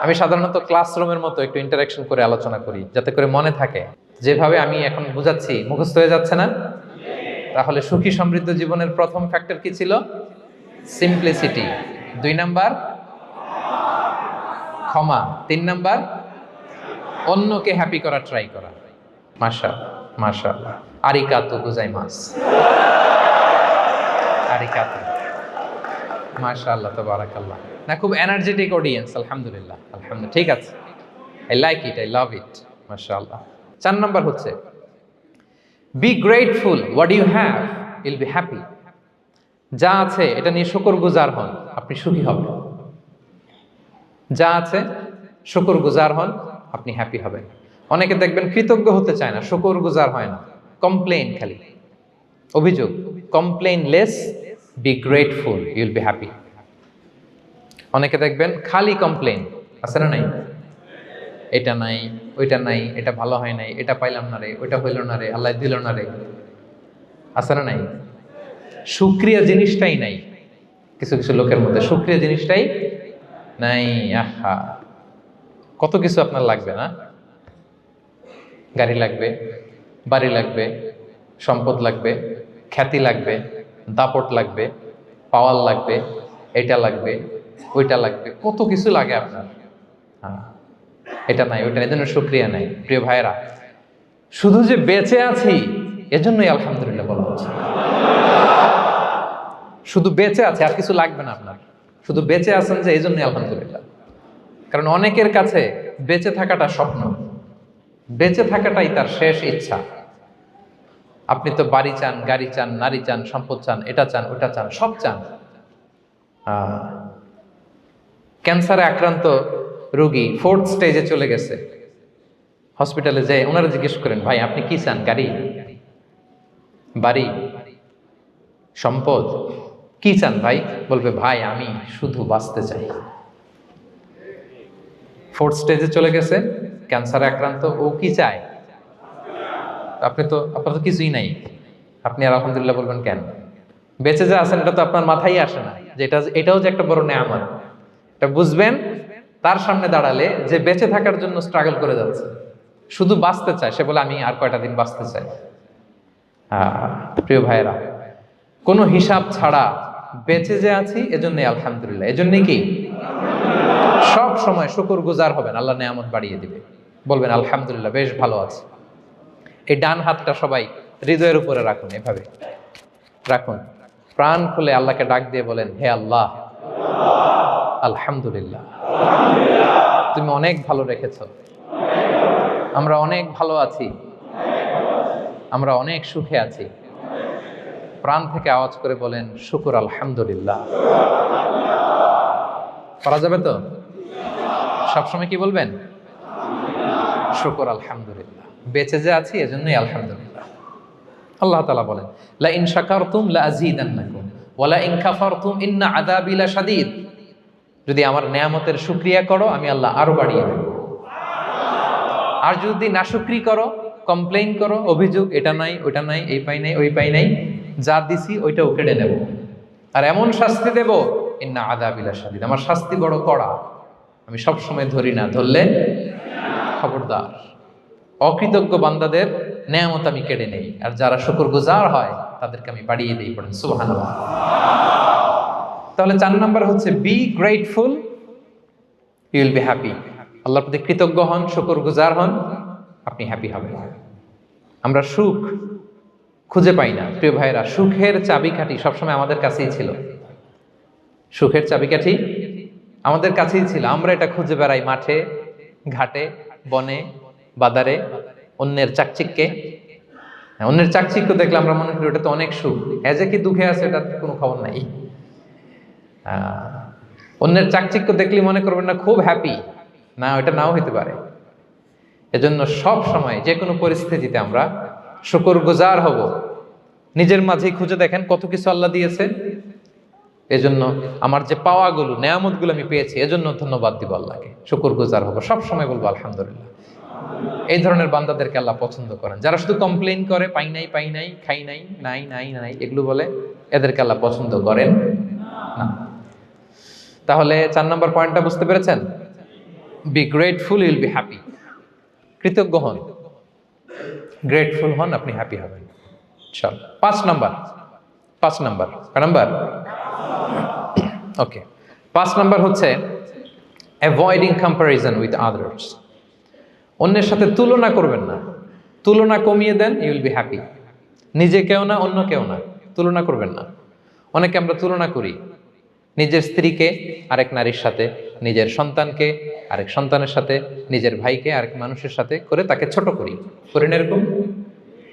আমি সাধারণত ক্লাসরুমের মতো একটু ইন্টারাকশন করে আলোচনা করি যাতে করে মনে থাকে। যেভাবে আমি এখন বুঝাচ্ছি মুখস্থ হয়ে যাচ্ছে না? তাহলে সুখী সমৃদ্ধ জীবনের প্রথম ফ্যাক্টর কি ছিল? সিম্পলিসিটি। 2 নাম্বার ক্ষমা। 3 নাম্বার অন্যকে হ্যাপি করা ট্রাই করা। মাশাআল্লাহ। আরিকাতু গোজাইমাস। আরিকাতু। মাশাআল্লাহ, তাবারাকাল্লাহ। না, খুব এনার্জেটিক অডিয়েন্স। আলহামদুলিল্লাহ, আলহামদুলিল্লাহ। ঠিক আছে, I like it, I love it. মাশাআল্লাহ। 4 নাম্বার হচ্ছে be grateful what you have, you'll be happy. যা আছে এটা নিয়ে শুকরগুজার হন, আপনি সুখী হবেন। যা আছে শুকরগুজার হন, আপনি হ্যাপি হবেন। অনেকে দেখবেন কৃতজ্ঞ হতে চায় না, শুকরগুজার হয় না, কমপ্লেইন, খালি অভিযোগ। Complain less, be grateful, Yule be happy. অনেকে দেখবেন খালি কমপ্লেইন, আছে না নাই? এটা নাই, ওইটা নাই, এটা ভালো হয় নাই, এটা পাইলাম না রে, ওইটা হইল না রে, আল্লাহ দিল না রে, আছে না নাই? শুকরিয়া জিনিসটাই নাই কিছু কিছু লোকের মধ্যে, শুকরিয়া জিনিসটাই নাই। আহা, কত কিছু আপনার লাগবে না? গাড়ি লাগবে, বাড়ি লাগবে, সম্পদ লাগবে, খ্যাতি লাগবে, দাপট লাগবে, পাওয়ার লাগবে, এটা লাগবে, ওইটা লাগবে, কত কিছু লাগে আপনার। হ্যাঁ, এটা নাই ওইটা, এজন্য শুকরিয়া নাই। প্রিয় ভাইরা, শুধু যে বেঁচে আছি এজন্যই আলহামদুলিল্লাহ বলা হচ্ছে। শুধু বেঁচে আছে, আর কিছু লাগবে না আপনার, শুধু বেঁচে আছেন যে এই জন্যই আলহামদুলিল্লাহ। কারণ অনেকের কাছে বেঁচে থাকাটা স্বপ্ন, বেঁচে থাকাটাই তার শেষ ইচ্ছা। আপনি তো বাড়ি চান, গাড়ি চান, নারী চান, সম্পদ চান, এটা চান, ওটা চান, সব চান। ক্যান্সারে আক্রান্ত রোগী 4th স্টেজে চলে গেছে, হসপিটালে যেয়ে ওনারা জিজ্ঞেস করেন, ভাই আপনি কি চান? গাড়ি, বাড়ি, সম্পদ, কি চান ভাই? বলবে, ভাই আমি শুধু বাঁচতে চাই। 4th স্টেজে চলে গেছে, ক্যান্সারে আক্রান্ত, ও কি চায়? আপনার তো কিছুই নাই, আপনি আর আলহামদুলিল্লাহ বলবেন কেন? বেঁচে যে আছেন এটা তো আপনার মাথায় আসে না, যে এটাও যে একটা বড় নেয়ামত। এটা বুঝবেন তার সামনে দাঁড়ালে, যে বেঁচে থাকার জন্য স্ট্রাগল করে যাচ্ছে, শুধু বাঁচতে চায়, সে বলে আমি আর কয়টা দিন বাঁচতে চাই। প্রিয় ভাইয়েরা, কোনো হিসাব ছাড়া বেঁচে যে আছি এজন্যই আলহামদুলিল্লাহ। এজন্যই কি সব সময় শুকরগুজার হবেন, আল্লাহ নেয়ামত বাড়িয়ে দিবে, বলবেন আলহামদুলিল্লাহ বেশ ভালো আছে। এই ডান হাতটা সবাই হৃদয়ের উপরে রাখুন, এভাবে রাখুন, প্রাণ খুলে আল্লাহকে ডাক দিয়ে বলেন, হে আল্লাহ, আলহামদুলিল্লাহ, তুমি অনেক ভালো রেখেছো, আমরা অনেক ভালো আছি, আমরা অনেক সুখে আছি। প্রাণ থেকে আওয়াজ করে বলেন, শুকর আলহামদুলিল্লাহ। পারা যাবে তো? সবসময় কি বলবেন? শুকর আলহামদুলিল্লাহ, বেঁচে যে আছি এজন্যই আলহামদুলিল্লাহ। আল্লাহ তাআলা বলেন, লা ইন শাকারতুম লা আযীদান্নাকুম ওয়া লা ইন কাফারতুম ইন্না আযাবি লাশাদীদ। যদি আমার নেয়ামতের শুকরিয়া করো আমি আল্লাহ আরো বাড়িয়ে দেব, আর যদি নাশুকরি করো, কমপ্লেইন করো, অভিযোগ এটা নাই ওটা নাই, এই পাই নাই ওই পাই নাই, যা দিছি ওইটাও কেড়ে নেব, আর এমন শাস্তি দেব, ইন্না আযাবি লাশাদীদ, আমার শাস্তি বড় কড়া, আমি সব সময় ধরি না, ধরলে খবরদার। অকৃতজ্ঞ বান্দাদের নেয়ামত আমি কেড়ে নেই, আর যারা শুকরগুজার হয় তাদেরকে আমি বাড়িয়ে দিই। পড়েন সুবহানাল্লাহ। তাহলে 4 নাম্বার হচ্ছে be grateful, you will be happy. আল্লাহর প্রতি কৃতজ্ঞ হন, শুকরগুজার হন, আপনি হ্যাপি হবেন। আমরা সুখ খুঁজে পাই না প্রিয় ভাইরা, সুখের চাবিকাঠি সবসময় আমাদের কাছেই ছিল, সুখের চাবিকাঠি আমাদের কাছেই ছিল। আমরা এটা খুঁজে বেড়াই মাঠে, ঘাটে, বনে, বাজারে, অন্যের চাকচিক্যে। অন্যের চাকচিক্য দেখলে আমরা মনে করি ওটা তো অনেক সুখ, যে কি দুঃখে আছে এটার কোনো খবর নাই। অন্যের চাকচিক্য দেখলে মনে করবেন না খুব হ্যাপি, না, ওটা নাও হইতে পারে। এজন্য সব সময় যে কোনো পরিস্থিতিতে আমরা শুকরগুজার হব। নিজের মাঝেই খুঁজে দেখেন কত কিছু আল্লাহ দিয়েছে, এজন্য আমার যে পাওয়াগুলো, নেয়ামতগুলো আমি পেয়েছি, এজন্য ধন্যবাদ দিব আল্লাহকে, শুকরগুজার হব, সব সময় বলবো আলহামদুলিল্লাহ। এই ধরনের বান্দাদেরকে আল্লাহ পছন্দ করেন। যারা শুধু কমপ্লেইন করে, পাই নাই পাই নাই, খাই নাই, নাই নাই নাই, এগুলো বলে, এদেরকে আল্লাহ পছন্দ করেন না। তাহলে 4 নম্বর পয়েন্টটা বুঝতে পেরেছেন? Be grateful, you will be happy. কৃতজ্ঞ হন, গ্রেটফুল হন, আপনি হ্যাপি হবেন। চল 5 নাম্বার ওকে, 5 নাম্বার হচ্ছে অ্যাভয়েডিং কম্প্যারিজন উইথ আদার্স। অন্যের সাথে তুলনা করবেন না, তুলনা কমিয়ে দেন, ইউ উইল বি হ্যাপি। নিজে কেউ না, অন্য কেউ না, তুলনা করবেন না। অনেকে আমরা তুলনা করি, নিজের স্ত্রীকে আরেক নারীর সাথে, নিজের সন্তানকে আরেক সন্তানের সাথে, নিজের ভাইকে আরেক মানুষের সাথে করে তাকে ছোট করি না, এরকম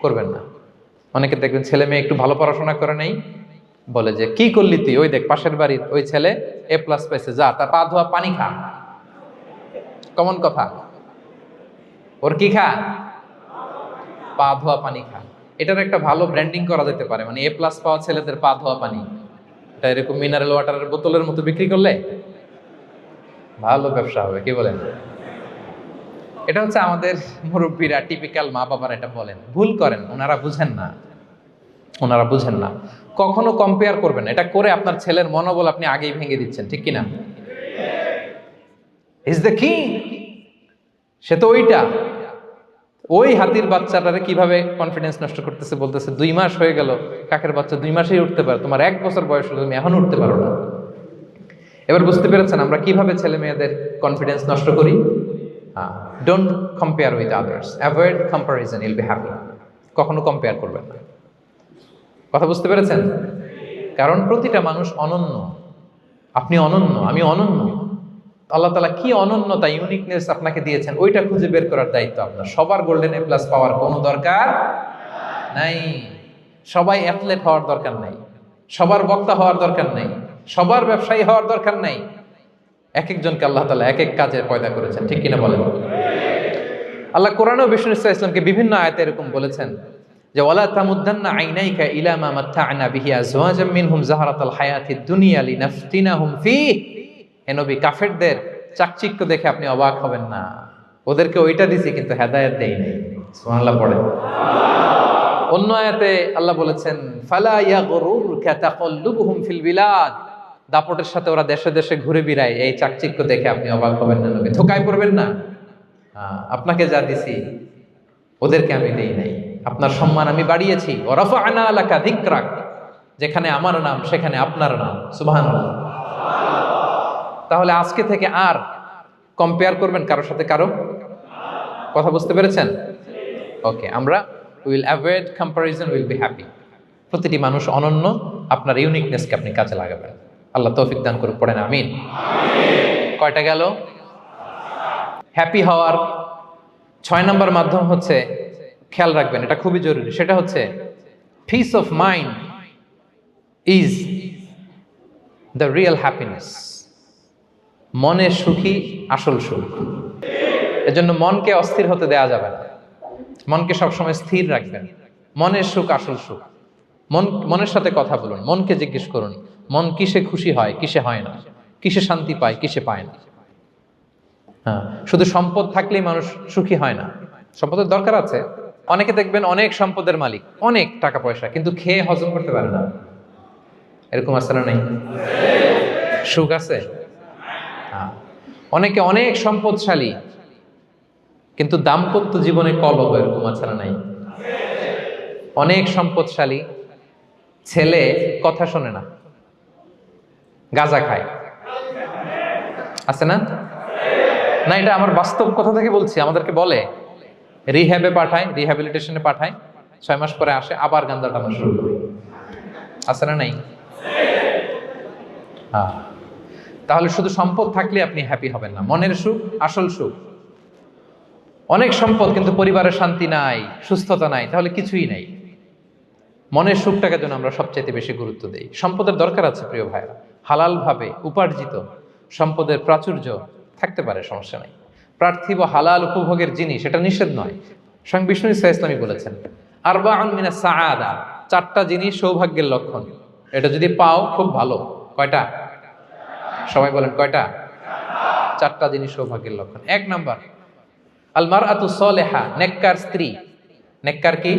করবেন না। অনেকে দেখবেন ছেলে মেয়ে একটু ভালো পড়াশোনা করে নাই, বলে যে কি করলি তুই, ওই দেখ পাশের বাড়ির ওই ছেলে A+ পাইছে, যা তার পা ধোয়া পানি খা। কমন কথা, ওর কি খা? পা ধোয়া পানি খা। এটার একটা ভালো ব্র্যান্ডিং করা যেতে পারে, মানে A+ পাওয়া ছেলেদের পা ধোয়া পানি, এটা এরকম মিনারেল ওয়াটারের বোতলের মতো বিক্রি করলে ভালো ব্যবসা হবে, কি বলেন? এটা হচ্ছে আমাদের মুরব্বীরা, টিপিক্যাল মা বাবারা এটা বলেন, ভুল করেন, ওনারা বুঝেন না। কখনো কম্পেয়ার করবেন না, এটা করে আপনার ছেলের মনোবল আপনি আগেই ভেঙে দিচ্ছেন, ঠিক কিনা? ইজ দ্য কিং, সে তো ওই হাতির বাচ্চাটারে কিভাবে কনফিডেন্স নষ্ট করতেছে, বলতেছে 2 মাস হয়ে গেল, কাকের বাচ্চা 2 মাসেই উঠতে পারে, তোমার 1 বছর বয়স হলো, তুমি এখন উঠতে পারো না। এবার বুঝতে পেরেছেন আমরা কিভাবে ছেলে মেয়েদের কনফিডেন্স নষ্ট করি? Don't compare with others, avoid comparison, Yule be happy. কখনো কম্পেয়ার করবেন না। কথা বুঝতে পেরেছেন? কারণ প্রতিটা মানুষ অনন্য। আপনি অনন্য, আমি অনন্য। আল্লাহ তাআলা কি অনন্যতা, ইউনিকনেস আপনাকে দিয়েছেন, ওইটা খুঁজে বের করার দায়িত্ব আপনার। সবার গোল্ডেন এ প্লাস পাওয়ার কোনো দরকার নাই। সবাই অ্যাথলেট হওয়ার দরকার নাই, সবার বক্তা হওয়ার দরকার নাই, সবার ব্যবসায়ী হওয়ার দরকার নাই। এক একজনকে আল্লাহ তাআলা এক এক কাজে পয়দা করেছেন, ঠিক কিনা বলেন? আল্লাহ কোরআনেও বিষ্ণু ইসলামকে বিভিন্ন আয়াতে এরকম বলেছেন যে ওয়ালা তামুদ্দান্না আইনাইকা ইলা মা মাত্তা'না বিহি আজওয়াজাম মিনহুম যাহরাতাল হায়াতিদ দুনিয়া লিনাফতিনাহুম ফীহ। হে নবী, কাফেরদের চাকচিক্য দেখে আপনি অবাক হবেন না। ওদেরকে ওইটা দিছি কিন্তু হেদায়েত দেই নাই। সুবহানাল্লাহ পড়েন। অন্য আয়াতে আল্লাহ বলেছেন ফালা ইয়াগরুরকা তাকাল্লুবুহুম ফিল বিলাদ। দাপটের সাথে ওরা দেশে দেশে ঘুরে বেড়ায়, এই চাকচিক্য দেখে আপনি অবাক হবেন না নবী, ধোঁকায় পড়বেন না। আপনাকে যা দিছি ওদেরকে আমি দেই নাই। আপনার সম্মান আমি বাড়িয়েছি। ওয়া রাফা'না লাকা যিকরাক, যেখানে আমার নাম সেখানে আপনার নাম। সুবহানাল্লাহ। তাহলে আজকে থেকে আর কম্পেয়ার করবেন কারোর সাথে কারো? কথা বুঝতে পেরেছেন? ওকে, আমরা will avoid comparison, will be happy. প্রতিটি মানুষ অনন্য, আপনার ইউনিকনেসকে আপনি কাজে লাগাবেন। আল্লাহ তৌফিক দান করুক, পড়েন আমিন। কয়টা গেল? হ্যাপি হওয়ার 6 নম্বর মাধ্যম হচ্ছে, খেয়াল রাখবেন এটা খুবই জরুরি, সেটা হচ্ছে piece of mind is the real happiness. মনের সুখী আসল সুখ। এজন্য মনকে অস্থির হতে দেয়া যাবে না, মনকে সবসময় স্থির রাখবেন। মনের সুখ আসল সুখ। মনের সাথে কথা বলুন, মনকে জিজ্ঞেস করুন মন কিসে খুশি হয়, কিসে হয় না, কিসে শান্তি পায়, কিসে পায় না। শুধু সম্পদ থাকলেই মানুষ সুখী হয় না, সম্পদের দরকার আছে। অনেকে দেখবেন অনেক সম্পদের মালিক, অনেক টাকা পয়সা, কিন্তু খেয়ে হজম করতে পারে না। এরকম আছে না? নাই? সুখ আছে? অনেকে অনেক সম্পদশালী কিন্তু দাম্পত্য জীবনে কলহ, এরকম আছে না? নাই? অনেক সম্পদশালী ছেলে কথা শোনে না, গাঁজা খায়, আছে না? না, এটা আমার বাস্তব কথা থেকে বলছি। আমাদেরকে বলে রিহ্যাবে পাঠায়, রিহ্যাবিলিটেশনে পাঠায়, 6 মাস পরে আসে আবার গাঁজা টানা শুরু করে। আছে না? নাই? তাহলে শুধু সম্পদ থাকলে আপনি হ্যাপি হবেন না। মনের সুখ আসল সুখ। অনেক সম্পদ কিন্তু পরিবারের শান্তি নাই, সুস্থতা নাই, তাহলে কিছুই নাই। মনের সুখটাকে যেন আমরা সবচেয়ে বেশি গুরুত্ব দেই। সম্পদের দরকার আছে প্রিয় ভাইরা, হালাল ভাবে উপার্জিত সম্পদের প্রাচুর্য থাকতে পারে, সমস্যা নাই। পার্থিব হালাল উপভোগের জিনিস, এটা নিষেধ নয়। স্বয়ং বিষ্ণু ইসলামী বলেছেন আরবাউন মিনাস সাআদা, 4টা জিনিস সৌভাগ্যের লক্ষণ। এটা যদি পাও খুব ভালো। কয়টা? সবাই বলেন কয়টা? 4টা জিনিস সৌভাগ্যের লক্ষণ। 1 নাম্বার আল মারআতু সালিহা, নেককার স্ত্রী। নেককার কি?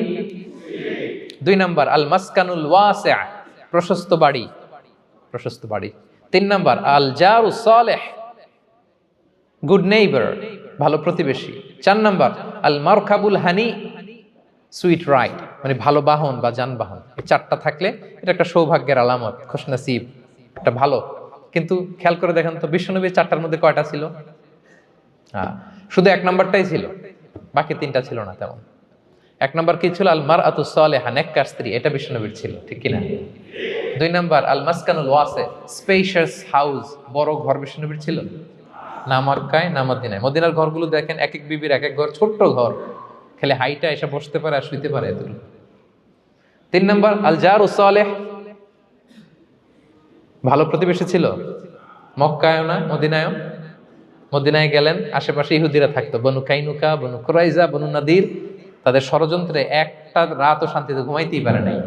2 নাম্বার আল মাসকানুল ওয়াসি', প্রশস্ত বাড়ি, প্রশস্ত বাড়ি। 3 নাম্বার আল জারু সালিহ, গুড নেইবার, ভালো প্রতিবেশী। 4 নাম্বার আল মারকাবুল হানি, সুইট রাইড, মানে ভালো বাহন বা যানবাহন। এই 4টা থাকলে এটা একটা সৌভাগ্যের আলামত, খুশনসিব, একটা ভালো। কিন্তু খেয়াল করে দেখেন তো বিশ্বনবীর 4টার মধ্যে কয়টা ছিল? শুধু 1 নাম্বারটাই ছিল, বাকি 3টা ছিল না তেমন। 1 নাম্বার কি ছিল? আল মারআতু সালিহা, নেককার স্ত্রী, এটা বিশ্বনবীর ছিল, ঠিক কিনা? 2 নাম্বার আল মাসকানুল ওয়াসি', স্পেশাস হাউস, বড় ঘর বিশ্বনবীর ছিল না? মক্কায় না মদিনায়? মদিনার ঘরগুলো দেখেন এক এক বিবির এক এক ঘর, ছোট্ট ঘর, খেলে হাইটা এসে বসতে পারে আর শুইতে পারে এতটুকু। 3 নাম্বার আল জারু সালিহ, ভালো প্রতিবেশী ছিল। মক্কায়ও না মদিনায়ও। মদিনায় গেলেন, আশেপাশে ইহুদিরা থাকতো, বনু কাইনুকা, বনু কুরাইজা, বনু নাদির। তাদের ষড়যন্ত্রে একটা রাতও শান্তিতে ঘুমাইতেই পারে নাই।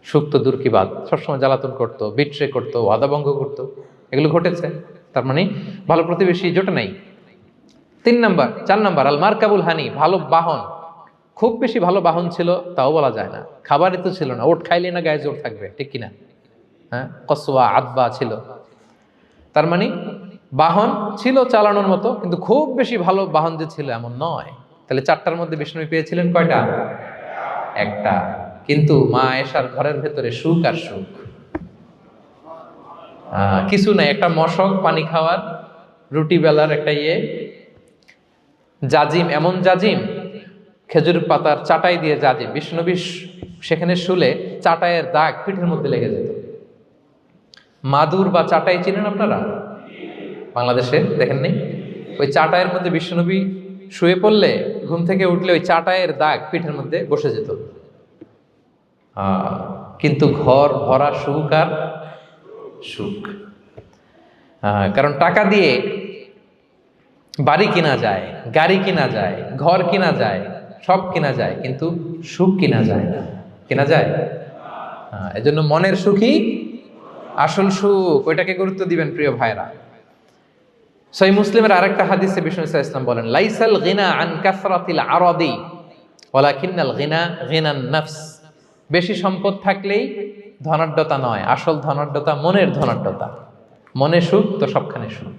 সুখ তো দূর কি বাদ, সবসময় জ্বালাতন করতো, বিট্রে করতো, ওয়াদাভঙ্গ করতো, এগুলো ঘটেছে। তার মানে ভালো প্রতিবেশী জোটে নাই। 4 নাম্বার আল মারকাবুল হানি, ভালো বাহন। খুব বেশি ভালো বাহন ছিল তাও বলা যায় না, খাবারই তো ছিল না, ওট খাইলে না গায়ে জোর থাকবে, ঠিক কিনা? কসওয়া আদবা ছিল। তার মানে বাহন ছিল চালানোর মতো, কিন্তু খুব বেশি ভালো বাহন যে ছিল এমন নয়। তাহলে 4টার মধ্যে বিষ্ণু পেয়েছিলেন কয়টা? 1টা। কিন্তু মা আয়েশার ঘরের ভেতরে সুখ আর সুখ। কিছু নাই, একটা মশক পানি খাওয়ার, রুটি বেলার একটা জাজিম, এমন জাজিম, খেজুর পাতার চাটাই দিয়ে জাজিম, বিষ্ণুনবী সেখানে শুলে চাটাইয়ের দাগ পিঠের মধ্যে লেগে যেত। মাদুর বা চাটাই চিনেন আপনারা? বাংলাদেশে দেখেননি? ওই চাটাইয়ের মধ্যে বিষ্ণুনবী শুয়ে পড়লে, ঘুম থেকে উঠলে ওই চাটাইয়ের দাগ পিঠের মধ্যে বসে যেত। কিন্তু ঘর ভরা সুখ আর সুখ। কারণ টাকা দিয়ে বাড়ি কিনা যায়, গাড়ি কিনা যায়, ঘর কিনা যায়, সব কিনা যায়, কিন্তু সুখ কিনা যায় না। কিনা যায়? এজন্য মনের সুখই আসল সুখ, ওইটাকে গুরুত্ব দিবেন প্রিয় ভাইরা। সহিহ মুসলিমের আরেকটা হাদিসে বিষ্ণু সাল্লাল্লাহু আলাইহি ওয়াসাল্লাম বলেন, লাইসাল গিনা আন কাসরাতিল আরাদি ওয়ালাকিন্নাল গিনা গিনান নাফস। বেশি সম্পদ থাকলেই ধনাঢ্যতা নয়, আসল ধনাঢ্যতা মনের ধনাঢ্যতা। মনে সুখ তো সবখানে সুখ,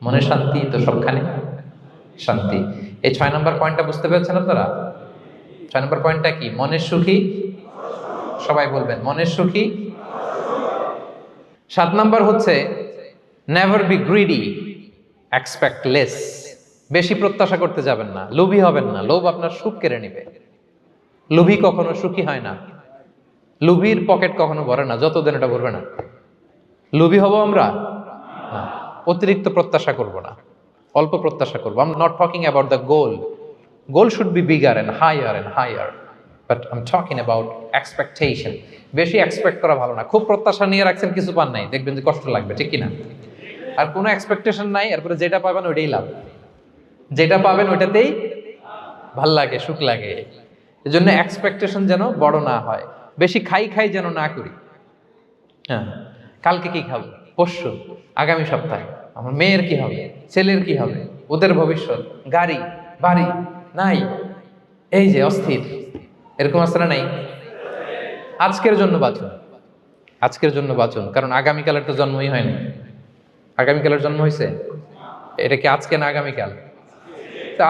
মনে শান্তি তো সবখানে শান্তি। এই 6 নম্বর পয়েন্টটা বুঝতে পেরেছেন আপনারা? 6 নম্বর পয়েন্টটা কি? মনের সুখী, সবাই বলবেন মনের সুখী। 7 নম্বর হচ্ছে never be greedy, expect less. বেশি প্রত্যাশা করতে যাবেন না, লোভী হবেন না। লোভ আপনার সুখ কেড়ে নেবে। লোভী কখনো সুখী হয় না। লোভীর পকেট কখনো ভরে না, যতদিন এটা ভরবে না। লোভী হব আমরা না, অতিরিক্ত প্রত্যাশা করব না, অল্প প্রত্যাশা করবো। I am not talking about the goal. Goal should be bigger and higher, but I am talking about expectation. বেশি এক্সপেক্ট করা ভালো না। খুব প্রত্যাশা নিয়ে রাখছেন, কিছু পান নাই, দেখবেন যে কষ্ট লাগবে, ঠিক কিনা? আর কোনো এক্সপেকটেশন নাই, এরপরে যেটা পাবেন ওইটাই লাভ। যেটা পাবেন ওইটাতেই ভাল লাগে, সুখ লাগে। এজন্য এক্সপেকটেশন যেন বড় না হয়। বেশি খাই যেন না করি। হ্যাঁ, কালকে কি খাবো, পরশু, আগামী সপ্তাহে আমার মেয়ের কি হবে, ছেলের কি হবে, ওদের ভবিষ্যৎ, গাড়ি বাড়ি নাই, এই যে অস্থির। এরকম আসলে নাই। আজকের জন্য বাঁচুন, আজকের জন্য বাঁচুন, কারণ আগামীকালের তো জন্মই হয়নি। আগামীকালের জন্ম হয়েছে? এটা কি আজকে না আগামীকাল? তো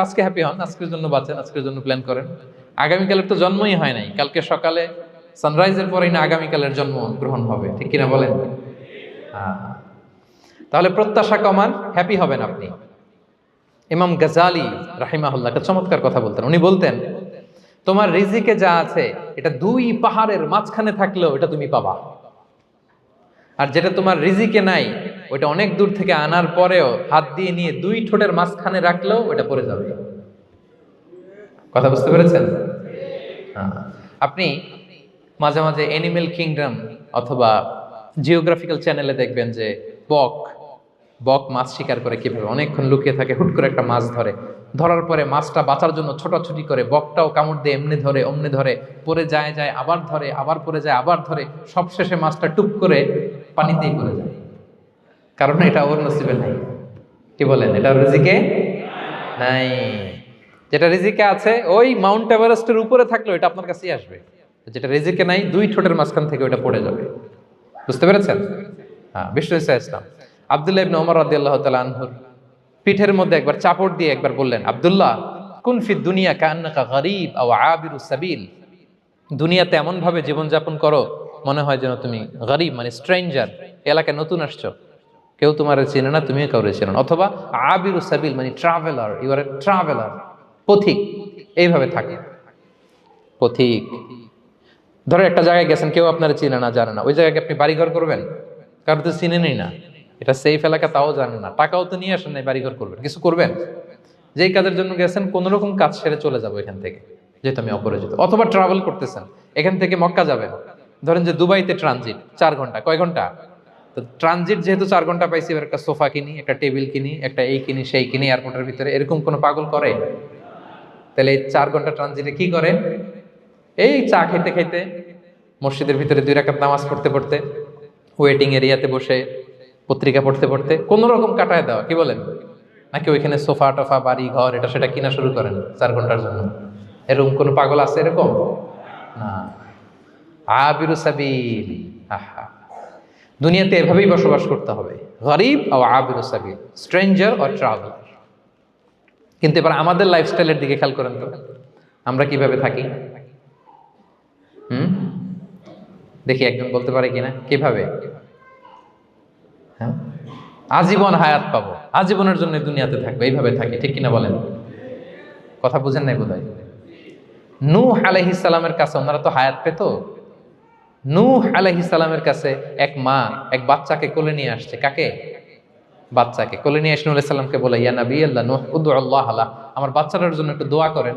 আজকে হ্যাপি হন, আজকের জন্য বাঁচেন, আজকের জন্য প্ল্যান করেন। আগামীকালের তো জন্মই হয় নাই। কালকে সকালে সানরাইজের পরেই না আগামীকালের জন্ম গ্রহণ হবে, ঠিক কিনা বলেন? তাহলে প্রত্যাশা কমান, হ্যাপি হবেন আপনি। ইমাম গাজালি রাহিমাহুল্লাহ একটা চমৎকার কথা বলতেন। উনি বলতেন, তোমার রিজিকে যা আছে এটা 2 পাহাড়ের মাঝখানে থাকলেও এটা তুমি পাবা, আর যেটা তোমার রিজিকে নাই ওইটা অনেক দূর থেকে আনার পরেও হাত দিয়ে নিয়ে 2 ঠোঁটের মাঝখানে রাখলেও ওটা পড়ে যাবে। কথা বুঝতে পেরেছেন? আপনি মাঝে মাঝে অ্যানিমেল কিংডম অথবা জিওগ্রাফিক্যাল চ্যানেলে দেখবেন যে বক মাছ শিকার করে কিভাবে, অনেকক্ষণ লুকিয়ে থাকে, হুট করে একটা মাছ ধরে, ধরার পরে মাছটা বাঁচার জন্য ছোটাছুটি করে, বকটাও কামড় দিয়ে এমনি ধরে অমনি ধরে, পরে যায় আবার ধরে, আবার পরে যায় আবার ধরে, সবশেষে মাছটা টুপ করে পানিতেই পড়ে যায়। কারণ এটা ওর নসিবে নাই। কি বলেন? এটা রিজিকে নাই। যেটা রিজিকে আছে ওই মাউন্ট এভারেস্টের উপরে থাকলে এটা আপনার কাছেই আসবে। যেটা রিজিকে নাই 2 ঠোঁটের মাঝখান থেকে ওটা পড়ে যাবে। বুঝতে পেরেছেন? হ্যাঁ, বিষ্ণু ইসলাম আব্দুল্লাহ ইবনে ওমর রাদিয়াল্লাহু তাআলা আনহুর পিঠের মধ্যে একবার চাপড় দিয়ে একবার বললেন, আব্দুল্লাহ, কুন ফিদ দুনিয়া কান্নাকা গরীব আও আবিরুস সাবিল। দুনিয়াতে এমন ভাবে জীবনযাপন করো মনে হয় যেন তুমি গরীব, মানে স্ট্রেঞ্জার, এলাকায় নতুন আসছো, কেউ তোমার চেনে না, তুমিও কাউরে চেনো না। অথবা আবিরুস সাবিল মানে traveller, you are a traveller, পথিক। এইভাবে থাকে পথিক। ধরো একটা জায়গায় গেছেন, কেউ আপনার চিনে না, জানে না, ওই জায়গায় আপনি বাড়িঘর করবেন? কারো তো চিনেনই না, এটা সেফ এলাকা তাও জানেন না, টাকাও তো নিয়ে আসেন নাই, বাড়িঘর করবেন? কিছু করবেন? যেই কাজের জন্য গেছেন কোন রকম কাজ সেরে চলে যাবো এখান থেকে, যেহেতু আমি অপরিচিত। অথবা ট্রাভেল করতেছেন, এখান থেকে মক্কা যাবেন, ধরেন যে দুবাইতে ট্রানজিট 4 ঘন্টা, কয় ঘন্টা? তো ট্রানজিট যেহেতু 4 ঘন্টা পাইছি, এবার একটা সোফা কিনি, একটা টেবিল কিনি, একটা এই কিনি সেই কিনি এয়ারপোর্টের ভিতরে, এরকম কোনো পাগল করে? তাহলে এই 4 ঘন্টা ট্রানজিটে কি করে? এই চা খেতে খেতে, মসজিদের ভিতরে 2 রাকাত নামাজ পড়তে পড়তে, ওয়েটিং এরিয়াতে বসে পত্রিকা পড়তে পড়তে কোন রকম কাটায় দেওয়া। কি বলেন? নাকি ওইখানে সোফা টোফা বাড়ি ঘর এটা সেটা কিনা শুরু করেন 4 ঘন্টার জন্য? এরকম কোন পাগল আছে এরকম? না। আবিরু সাবিল, আহা, দুনিয়াতে এভাবেই বসবাস করতে হবে, গরিব ও আবিরু সাবিল, স্ট্রেঞ্জার অর ট্রাভেলার। কিন্তু এবার আমাদের লাইফস্টাইলের দিকে খেয়াল করেন তো, আমরা কিভাবে থাকি? দেখি একজন বলতে পারে কিনা কিভাবে? আজীবন হায়াত পাবো, আজীবনের জন্য দুনিয়াতে থাকবে, এইভাবে থাকি, ঠিক কিনা বলেন? কথা বুঝেন নাই বোধহয়। নূহ আলাইহিস সালামের কাছে ওনারা তো হায়াত পেত। নূহ আলাইহিস সালামের কাছে এক মা এক বাচ্চাকে কোলে নিয়ে আসছে। কাকে? বাচ্চাকে কোলে নিয়ে এসে নূহ আলাইহিস সালামকে বলে, ইয়া নবী আল্লাহ নূহ উদু আল্লাহ আলা, আমার বাচ্চাটার জন্য একটু দোয়া করেন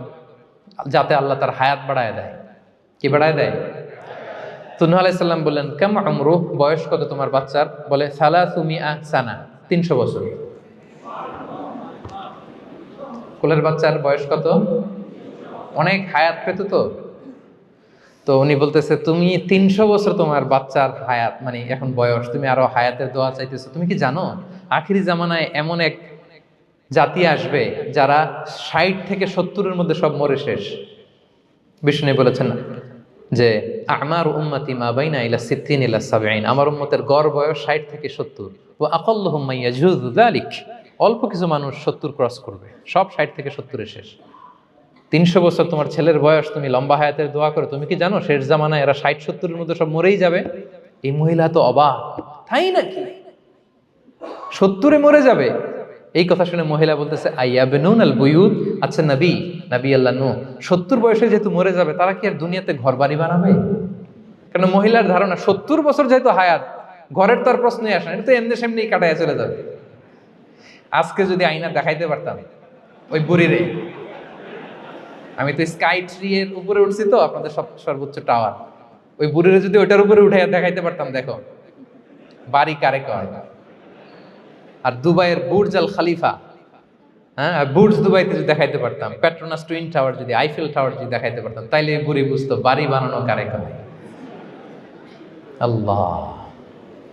যাতে আল্লাহ তার হায়াত বাড়ায় দেয়। কি বাড়ায় দেয়? তো নূহ আলাইহিস সালাম বললেন, কাম আমরুহ, বয়স কত তোমার বাচ্চার? বলে সালাসু মিআ সানা, 300 বছর। কোলের বাচ্চার বয়স কত? অনেক হায়াত পেত তো। তো উনি বলতেছে, তুমি 300 বছর তোমার বাচ্চার হায়াত, মানে এখন বয়স, তুমি আরো হায়াতের দোয়া চাইতেছো। তুমি কি জানো আখিরি জামানায় এমন এক জাতি আসবে যারা 60 থেকে 70-এর মধ্যে সব মরে শেষ। বিষ্ণু বলেছেন যে আমার উম্মতি মা বাইনা ইলা 60 ইলা 70, আমার উম্মতের গড় বয়স 60 থেকে 70। ওয়া আকাল্লুহুম মাইয়াজুযু যালিক, অল্প কিছু মানুষ 70 ক্রস করবে, সব 60 থেকে 70-এ শেষ। 300 বছর তোমার ছেলের বয়স, তুমি লম্বা হায়াতের দোয়া করো, তুমি কি জানো শেষ জামানায় এরা 60-70-এর মধ্যে সব মরেই যাবে? এই মহিলা তো অবাক, তাই নাকি 70-এ মরে যাবে? এই কথা শুনে মহিলা বলতেছে, আইয়াবনুন আল বুয়ুত, আচ্ছা নবী, নবী আল্লাহ নূহ 70 বয়সে যেহেতু মরে যাবে, তারা কি আর দুনিয়াতে ঘর বাড়ি বানাবে? কারণ মহিলার ধারণা 70 বছর যেহেতু হায়াত, ঘরের তো আর প্রশ্নই আসে না, এটা তো এমনি সেমনি কাটায় চলে যাবে। আজকে যদি আয়না দেখাইতে পারতাম ওই বুড়িরে, আমি তো স্কাই ট্রি এর উপরে উঠছি, তো আপনাদের সর্বোচ্চ টাওয়ার, ওই বুড়িরে যদি ওইটার উপরে উঠে দেখাইতে পারতাম, দেখো বাড়ি কারে কয়। আর দুবাইয়ের বুর্জ আল খালিফা, হ্যাঁ বুর্জ দুবাইতে যদি দেখাইতে পারতাম, পেট্রোনাস টুইন টাওয়ার যদি, আইফেল টাওয়ার যদি দেখাইতে পারতাম, তাইলে এই বুড়ি বুঝতো বাড়ি বানানো কারে কয়। আল্লাহ,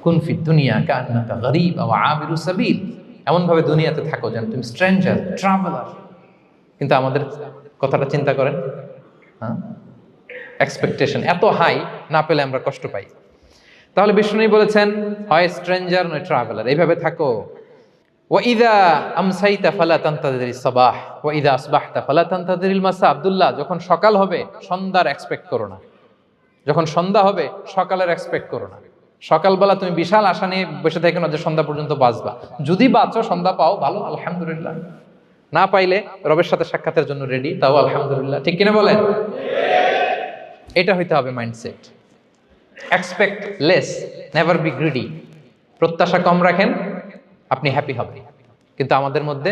কুন ফি দুনিয়া কান্নাকা গরীব আও আবিরু সাবিল, এমন ভাবে দুনিয়াতে থাকো যেন তুমি স্ট্রেঞ্জার, ট্রাভেলার। কিন্তু আমাদের কথাটা চিন্তা করেন, হ্যাঁ, এক্সপেকটেশন এত হাই, না পেলে আমরা কষ্ট পাই। তাহলে বিষ্ণু বলেছেন, হয় স্ট্রেঞ্জার নয় ট্রাভেলার, এইভাবে থাকো। ওয়াইদা আমসাইতা ফালা তানতাযিরিস সাবাহ ওয়াইদা আসবাহতা ফালা তানতাযিরিল মাসা। আব্দুল্লাহ, যখন সকাল হবে সন্ধ্যার এক্সপেক্ট করো না, যখন সন্ধ্যা হবে সকালের এক্সপেক্ট করো না। সকালবেলা তুমি বিশাল আশা নিয়ে বসে থাকো না যে সন্ধ্যা পর্যন্ত বাঁচবা। যদি বাঁচো, সন্ধ্যা পাও, ভালো, আলহামদুলিল্লাহ। না পাইলে রবের সাথে সাক্ষাতের জন্য রেডি, তাও আলহামদুলিল্লাহ। ঠিক কিনা বলেন? এটা হইতে হবে mindset. Expect less, never be greedy. প্রত্যাশা কম রাখেন, আপনি হ্যাপি হবেন। কিন্তু আমাদের মধ্যে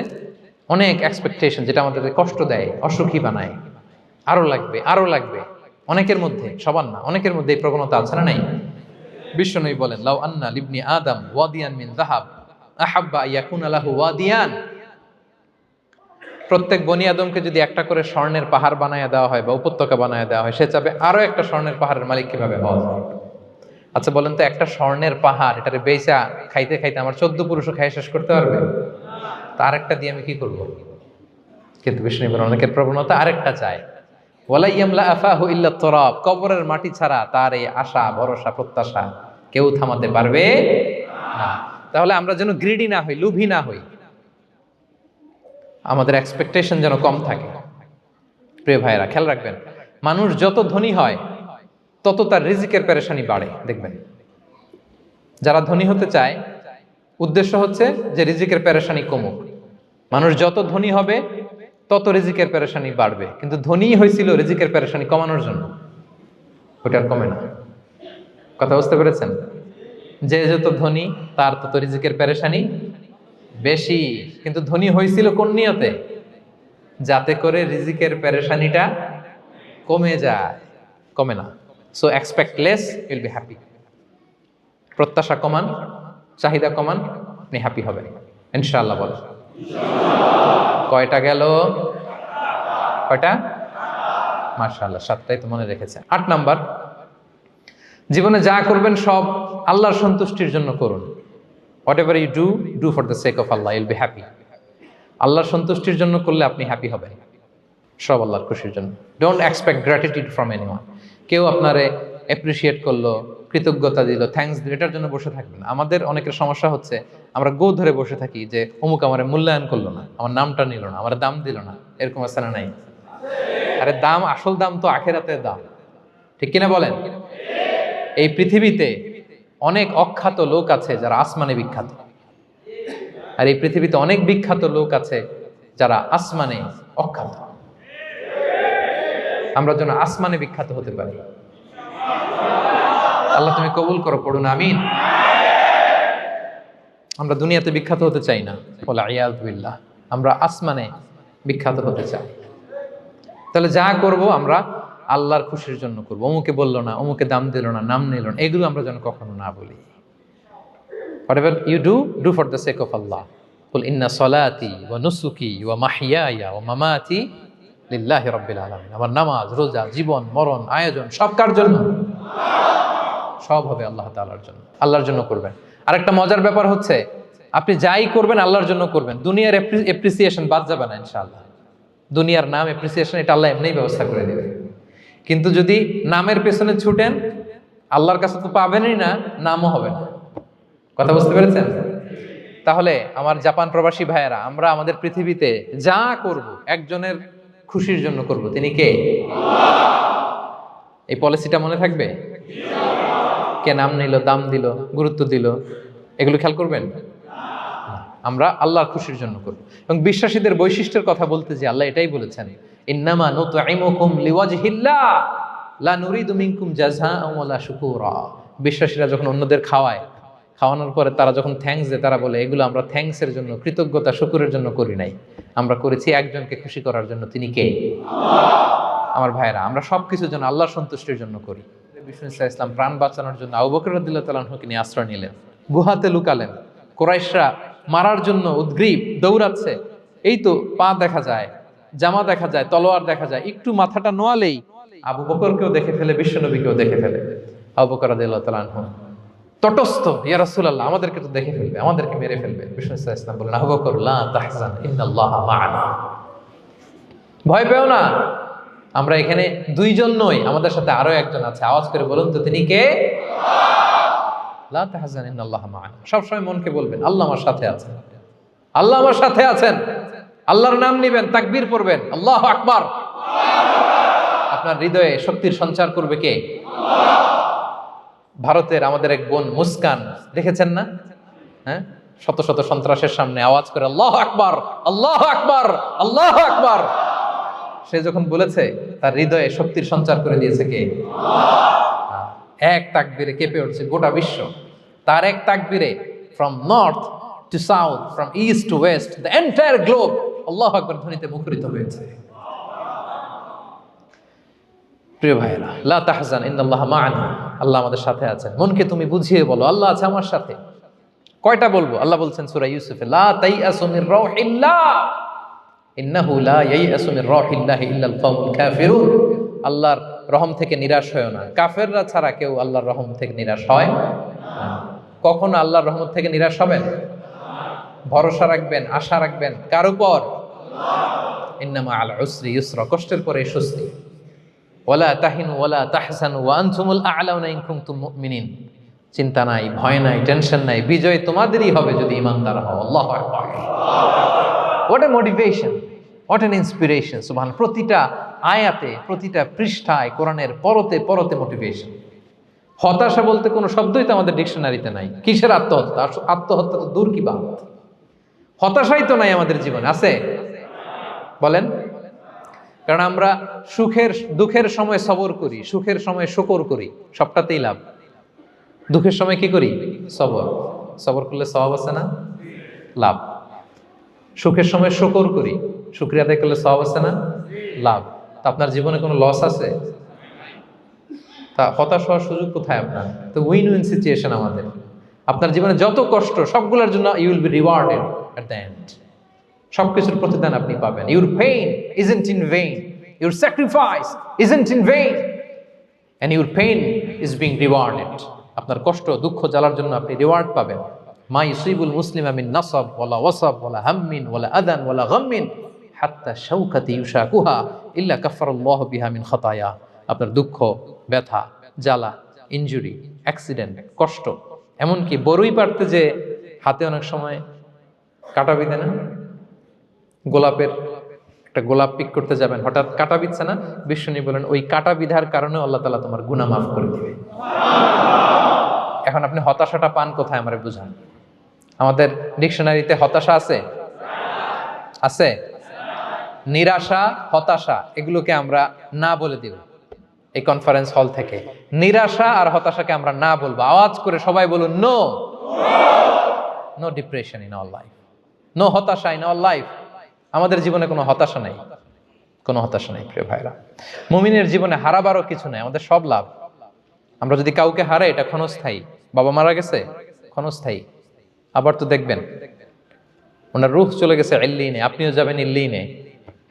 অনেক এক্সপেকটেশন, যেটা আমাদেরকে কষ্ট দেয়, অসুখী বানায়, আরো লাগবে, আরো লাগবে। অনেকের মধ্যে, সবার না, অনেকের মধ্যে এই প্রবণতা আছে না নাই? বিশ্বনবী বলেন, লাউ আন্না লিবনি আদম ওয়াদিয়ান মিন যাহাব আহাব্বা আইয়াকুনা লাহু ওয়াদিয়ান। প্রত্যেক বনি আদমকে যদি একটা করে স্বর্ণের পাহাড় বানায় দেওয়া হয় বা উপত্যকা বানায় দেওয়া হয়, সে চাবে আরো একটা স্বর্ণের পাহাড়ের মালিক কিভাবে হওয়া যায়। আচ্ছা বলেন তো, একটা স্বর্ণের পাহাড়, এটারে বেচা খাইতে খাইতে আমার 14 পুরুষও খাই শেষ করতে পারবে? তার একটা দিয়ে আমি কি করব? কিন্তু বিষ্ণু বলেন, অনেকের প্রবণতা আরেকটা চায়, ওয়ালা ইয়ামলা আফাহু ইল্লা তুরাব, কবরের মাটি ছাড়া তার এই আশা, ভরসা, প্রত্যাশা কেউ থামাতে পারবে না। তাহলে আমরা যেন গ্রিডি না হই, লোভী না হই, আমাদের এক্সপেকটেশন যেন কম থাকে। প্রিয় ভাইয়েরা, খেয়াল রাখবেন, মানুষ যত ধনী হয় তত তার রিজিকের পেরেশানি বাড়ে। দেখবেন, যারা ধনী হতে চায় উদ্দেশ্য হচ্ছে যে রিজিকের পেরেশানি কমুক। মানুষ যত ধনী হবে তত রিজিকের পেরেশানি বাড়বে, কিন্তু ধনী হয়েছিল রিজিকের পেরেশানি কমানোর জন্য, ওটা আর কমে না। কথা বুঝতে পেরেছেন? যে যত ধনী তার তত রিজিকের পেরেশানি বেশি, কিন্তু ধনী হয়েছিল কোন নিয়তে? যাতে করে রিজিকের পেরেশানিটা কমে যায়, কমে না। So expect less, Yule be happy. প্রত্যাশা কমান, চাহিদা কমান, আপনি হ্যাপি হবেন ইনশাআল্লাহ। বলেন কয়টা গেল? কয়টা? মাশাআল্লাহ, 7টাই তো মনে রেখেছে। 8 নাম্বার, জীবনে যা করবেন সব আল্লাহর সন্তুষ্টির জন্য করুন। Whatever you do, do for the sake of Allah, you'll be happy. আল্লাহর সন্তুষ্টির জন্য করলে আপনি হ্যাপি হবেন, সব আল্লাহর খুশির জন্য। Don't expect gratitude from anyone. কেউ আপনারে অ্যাপ্রিসিয়েট করলো, কৃতজ্ঞতা দিল, থ্যাঙ্কস দিল, এটার জন্য বসে থাকবেন। আমাদের অনেকের সমস্যা হচ্ছে, আমরা গো ধরে বসে থাকি যে অমুক আমার মূল্যায়ন করলো না, আমার নামটা নিল না, আমার দাম দিল না। এরকম আছে না নাই? আরে দাম, আসল দাম তো আখিরাতের দাম। ঠিক কিনা বলেন? এই পৃথিবীতে অনেক অখ্যাত লোক আছে যারা আসমানে বিখ্যাত। আর এই পৃথিবীতে অনেক বিখ্যাত লোক আছে যারা আসমানে অখ্যাত। আমরা যেন আসমানে বিখ্যাত হতে পারি। আল্লাহ তুমি কবুল করো, পড়ুন আমিন। আমরা দুনিয়াতে বিখ্যাত হতে চাই না, বলে আয়াযু বিল্লাহ, আমরা আসমানে বিখ্যাত হতে চাই। তাহলে যা করব আমরা আল্লাহর খুশির জন্য করব। অমুকে বললো না, অমুকে দাম দিল না, নাম নিল না, এগুলো আমরা যেন কখনো না বলি। Whatever you do for the sake of Allah. Qul inna salati wa nusuki wa mahyaya wa mamati lillahi rabbil alamin. আমার নামাজ, রোজা, জীবন, মরণ, আয়োজন সব কার জন্য? সব হবে আল্লাহ তাআলার জন্য। আল্লাহর জন্য করবেন। আরেকটা মজার ব্যাপার হচ্ছে, আপনি যাই করবেন আল্লাহর জন্য করবেন। দুনিয়ার এপ্রিসিয়েশন বাদ যাবে না ইনশাআল্লাহ। দুনিয়ার নাম এপ্রিসিয়েশন এটা আল্লাহ এমনিই ব্যবস্থা করে দেবে। কিন্তু যদি নামের পেছনে ছুটেন, আল্লাহর কাছে তো পাবেনই না, নামও হবে না। কথা বুঝতে পেরেছেন? তাহলে আমার জাপান প্রবাসী ভাইয়েরা, আমরা আমাদের পৃথিবীতে যা করব একজনের খুশির জন্য করব। তিনি কে? এই পলিসিটা মনে থাকবে? কে নাম নিল, দাম দিল, গুরুত্ব দিল, এগুলো খেয়াল করবেন? আমরা আল্লাহর খুশির জন্য করব। এবং বিশ্বাসীদের বৈশিষ্ট্যের কথা বলতে যে আল্লাহ এটাই বলেছেন, ইন্নামা নুতঈমুকুম লিওয়াজহিল্লাহ লা নুরিদু মিনকুম জাযাআন ওয়ালা শুকুরা। বিশ্বাসীরা যখন অন্যদের খাওয়ানোর পরে তারা যখন থ্যাঙ্কস দেয়, তারা বলে এগুলো আমরা থ্যাঙ্কসের জন্য, কৃতজ্ঞতা শুকরের জন্য করি নাই, আমরা করেছি একজনকে খুশি করার জন্য। তিনি কে? আমার ভাইয়েরা, আমরা সবকিছু যেন আল্লাহর সন্তুষ্টির জন্য করি। বিষ্ণু ইসলাম প্রাণ বাঁচানোর জন্য আবু বকর রাদিয়াল্লাহু তাআলা আনহুকে নিয়ে আশ্রয় নিলেন, গুহাতে লুকালেন। কুরাইশরা মারার জন্য উদ্গ্রীব, দৌড়াচ্ছে। এই তো পা দেখা যায়, জামা দেখা যায়, তলোয়ার দেখা যায়, একটু মাথাটা নোয়ালেই আবু বকরকেও দেখে ফেলে, বিশ্বনবীকেও দেখে ফেলে। আবু বকর রাদিয়াল্লাহু তাআলা আনহু তটস্থ, ইয়া রাসূলুল্লাহ, আমাদেরকে তো দেখে ফেলবে, আমাদেরকে মেরে ফেলবে। বিষ্ণু ইসলাম বললেন, আবু বকর লা তাহজান ইন্নাল্লাহা মা'ানা, ভয় পেও না, আমরা এখানে দুইজন নই, আমাদের সাথে আরো একজন আছে। আওয়াজ করে বলুন তো, তিনি কে? লা তাহজান ইন্নাল্লাহা মা'ানা। সবসময় মনকে বলবেন, আল্লাহ আমার সাথে আছেন, আল্লাহ আমার সাথে আছেন। আল্লাহর নাম নিবেন, তাকবীর পড়বেন, আল্লাহু আকবার। আপনার হৃদয়ে শক্তির সঞ্চার করবে কে? ভারতের আমাদের এক বোন মুস্কান, দেখেছেন না? হ্যাঁ, শত শত সন্ত্রাসের সামনে আওয়াজ করে আল্লাহু আকবার, আল্লাহু আকবার, আল্লাহু আকবার। সে যখন বলেছে, তার হৃদয়ে শক্তির সঞ্চার করে দিয়েছে কে? এক তাকবীরে কেঁপে উঠছে গোটা বিশ্ব। তার এক তাকবীরে from north to south, from east to west, the entire globe আল্লাহু আকবার ধ্বনিতে মুখরিত হয়েছে। প্রিয় ভাইরা, লা তাহজান ইন্নাল্লাহা মা'ানা, আল্লাহ আমাদের সাথে আছেন। মনকে তুমি বুঝিয়ে বলো, আল্লাহ আছে আমার সাথে। কয়টা বলবো? আল্লাহ বলছেন সূরা ইউসুফে, লা তাইয়াসু মির রাউহিল্লাহ ইন্নাহু লা ইয়াইয়াসু মির রাউহিল্লাহি ইল্লাল কওমুল কাফিরুন। আল্লাহর রহম থেকে নিরাশ হয়ো না, কাফেররা ছাড়া কেউ আল্লাহর রহম থেকে নিরাশ হয় না। কখনো আল্লাহর রহমত থেকে নিরাশ হবেন? ভরসা রাখবেন, আশা রাখবেন কার উপর? ইন্নামা আল উসরি ইউসরা, কষ্টের পরে স্বস্তি। ওয়ালা তাহিনু ওয়ালা তাহজানু ওয়া আনতুমুল আ'লাউনা ইন কুনতুম মুমিনিন। চিন্তা নাই, ভয় নাই, টেনশন নাই, বিজয় তোমাদেরই হবে যদি ঈমানদার হও। আল্লাহু আকবার। What a motivation, what an inspiration. সুবহানাল্লাহ। প্রতিটা আয়াতে, প্রতিটা পৃষ্ঠায় কোরআনের পরতে পরতে মোটিভেশন। হতাশা বলতে কোনো শব্দই তো আমাদের ডিকশনারিতে নাই। কিসের আত্মহত্যা? আত্মহত্যা তো দূর কি বাত, হতাশাই তো নাই আমাদের জীবনে। আছে? বলেন। কারণ আমরা দুঃখের সময় সবর করি, সুখের সময় শুকর করি, সবটাতেই লাভ। দুঃখের সময় কি করি? সবর করলে সওয়াব আছে না? লাভ। সুখের সময় শুকর করি, শুকরিয়া আদায় করলে সওয়াব আছে না? লাভ। তা আপনার জীবনে কোনো লস আছে? তা হতাশ হওয়ার সুযোগ কোথায় আপনার? তো উইন উইন সিচুয়েশন আমাদের। আপনার জীবনে যত কষ্ট, সবগুলোর জন্য you will be rewarded at the end. সবকিছুর প্রতিদান আপনি পাবেন। Your pain isn't in vain, your sacrifice isn't in vain, and your pain is being rewarded. আপনার কষ্ট, দুঃখ জ্বালার জন্য আপনি রিওয়ার্ড পাবেন। মা ইউসিবুল মুসলিমা মিন নাসাব ওয়ালা ওয়াসাব ওয়ালা হাম্মিন ওয়ালা আদান ওয়ালা গাম্মিন হাত্তা শাওকাতি ইউশাকুহা ইল্লা কাফফারাল্লাহু বিহা মিন খাতায়া। আপনার দুঃখ, ব্যথা, জ্বালা, ইনজুরি, অ্যাক্সিডেন্ট, কষ্ট, এমনকি বড়ই পারতে যে হাতে অনেক সময় কাটা বিঁধে না, গোলাপের একটা গোলাপ পিক করতে যাবেন, হঠাৎ কাটা বিঁধছে না, বিষ্ণু বলেন ওই কাটা বিধার কারণে আল্লাহ তাআলা তোমার গুনাহ মাফ করে দিবে। এখন আপনি হতাশাটা পান কোথায় আমারে বুঝান? আমাদের ডিকশনারিতে হতাশা আছে? আছে? নিরাশা, হতাশা এগুলোকে আমরা না বলে দিব এই কনফারেন্স হল থেকে। নিরাশা আর হতাশাকে আমরা না বলবো। আওয়াজ করে সবাই বলুন, no no depression in our life, no হতাশা ইন আওয়ার লাইফ। আমাদের জীবনে কোনো হতাশা নাই, কোনো হতাশা নাই প্রিয় ভাইরা। মুমিনের জীবনে হারাবারও কিছু নাই, আমাদের সব লাভ। আমরা যদি কাউকে হারাই এটা ক্ষণস্থায়ী। বাবা মারা গেছে, ক্ষণস্থায়ী। আবার তো দেখবেন ওনার রূহ চলে গেছে ইল্লিনে, আপনিও যাবেন ইল্লিনে,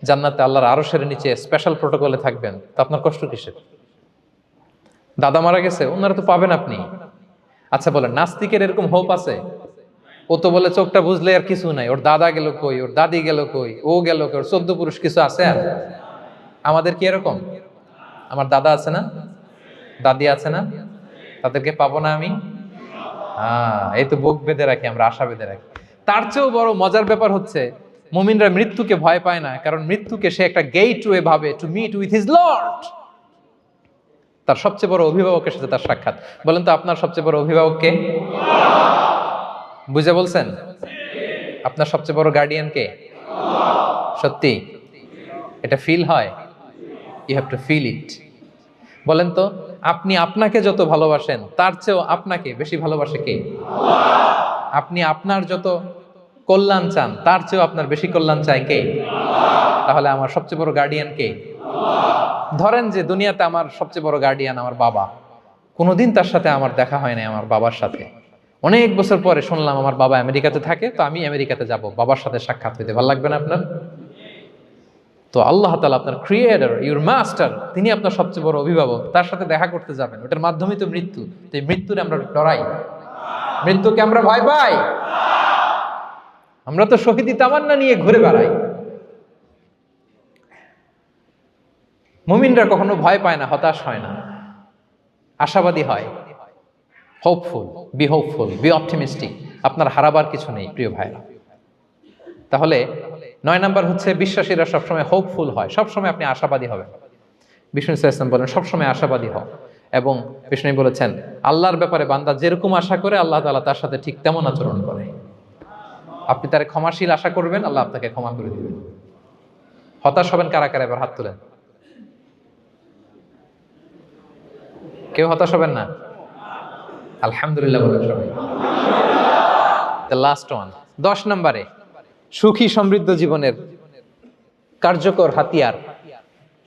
জান্নাতে আল্লাহর আরশের নিচে স্পেশাল প্রোটোকলে থাকবেন। তো আপনার কষ্ট কিসের? দাদা মারা গেছে, ওনারা তো পাবেন আপনি। আচ্ছা বলেন, নাস্তিকের এরকম হোপ আছে? ও তো বলে চোখটা বুঝলে আর কিছু নাই, ওর দাদা গেল কই, ওর দাদি গেল কই, ও গেল কই, ওর 14 পুরুষ কিছু আছে আর? আমাদের কি এরকম? আমার দাদা আছে না, দাদি আছে না, তাদেরকে পাবো না আমি? এই তো বুক বেঁধে রাখি আমরা, আশা বেঁধে রাখি। তার চেয়েও বড় মজার ব্যাপার হচ্ছে মুমিনরা মৃত্যুকে ভয় পায় না, কারণ মৃত্যুকে সে একটা গেটওয়ে ভাবে to meet with his lord. তার সবচেয়ে বড় অভিভাবকের সাথে তার সাক্ষাৎ। বলেন তো আপনার সবচেয়ে বড় অভিভাবক কে? বুঝে বলছেন? আপনার সবচেয়ে বড় গার্ডিয়ান কে? সত্যি এটা ফিল হয়? You have to feel it. বলেন তো, আপনি আপনাকে যত ভালোবাসেন তার চেয়েও আপনাকে বেশি ভালোবাসে কে? আপনি আপনার যত কল্যাণ চান তার চেয়েও আপনার বেশি কল্যাণ চায় কে? তাহলে আমার সবচেয়ে বড় গার্ডিয়ান কে? ধরেন যে দুনিয়াতে আমার সবচেয়ে বড় গার্ডিয়ান আমার বাবা, কোনোদিন তার সাথে আমার দেখা হয় নাই আমার বাবার সাথে। অনেক বছর পরে শুনলাম আমার বাবা আমেরিকাতে থাকে, তো আমি আমেরিকাতে যাব বাবার সাথে সাক্ষাৎ হইতে। ভালো লাগবে না আপনার? তো আল্লাহ তাআলা আপনার ক্রিয়েটর, ইউর মাস্টার, তিনি আপনার সবচেয়ে বড় অভিভাবক, তার সাথে দেখা করতে যাবেন, ওটার মাধ্যমেই তো মৃত্যু। তো এই মৃত্যুরে আমরা ডরাই, মৃত্যুকে আমরা ভয় পাই। আমরা তো শহীদি তামান্না নিয়ে ঘুরে বেড়াই। মুমিনরা কখনো ভয় পায় না, হতাশ হয় না, আশাবাদী হয়। Hopeful, B optimistic. আপনার হারাবার কিছু নেই প্রিয় ভাইরা। তাহলে 9 নাম্বার হচ্ছে বিশ্বাসীরা সবসময় হোপফুল হয়, সবসময় আপনি আশাবাদী হবেন। বিষ্ণু ইসলাম বলেন সবসময় আশাবাদী হও। এবং বিষ্ণু বলেছেন আল্লাহর ব্যাপারে বান্দা যেরকম আশা করে আল্লাহ তাআলা তার সাথে ঠিক তেমন আচরণ করে। আপনি তার ক্ষমাশীল আশা করবেন, আল্লাহ আপনাকে ক্ষমা করে দিবেন। হতাশ হবেন কারা কারা? এবার হাত তুলেন। কেউ হতাশ হবেন না? আলহামদুলিল্লাহ বলেন সবাই। দ্য লাস্ট ওয়ান, 10 নম্বরে সুখী সমৃদ্ধ জীবনের কার্যকর হাতিয়ার,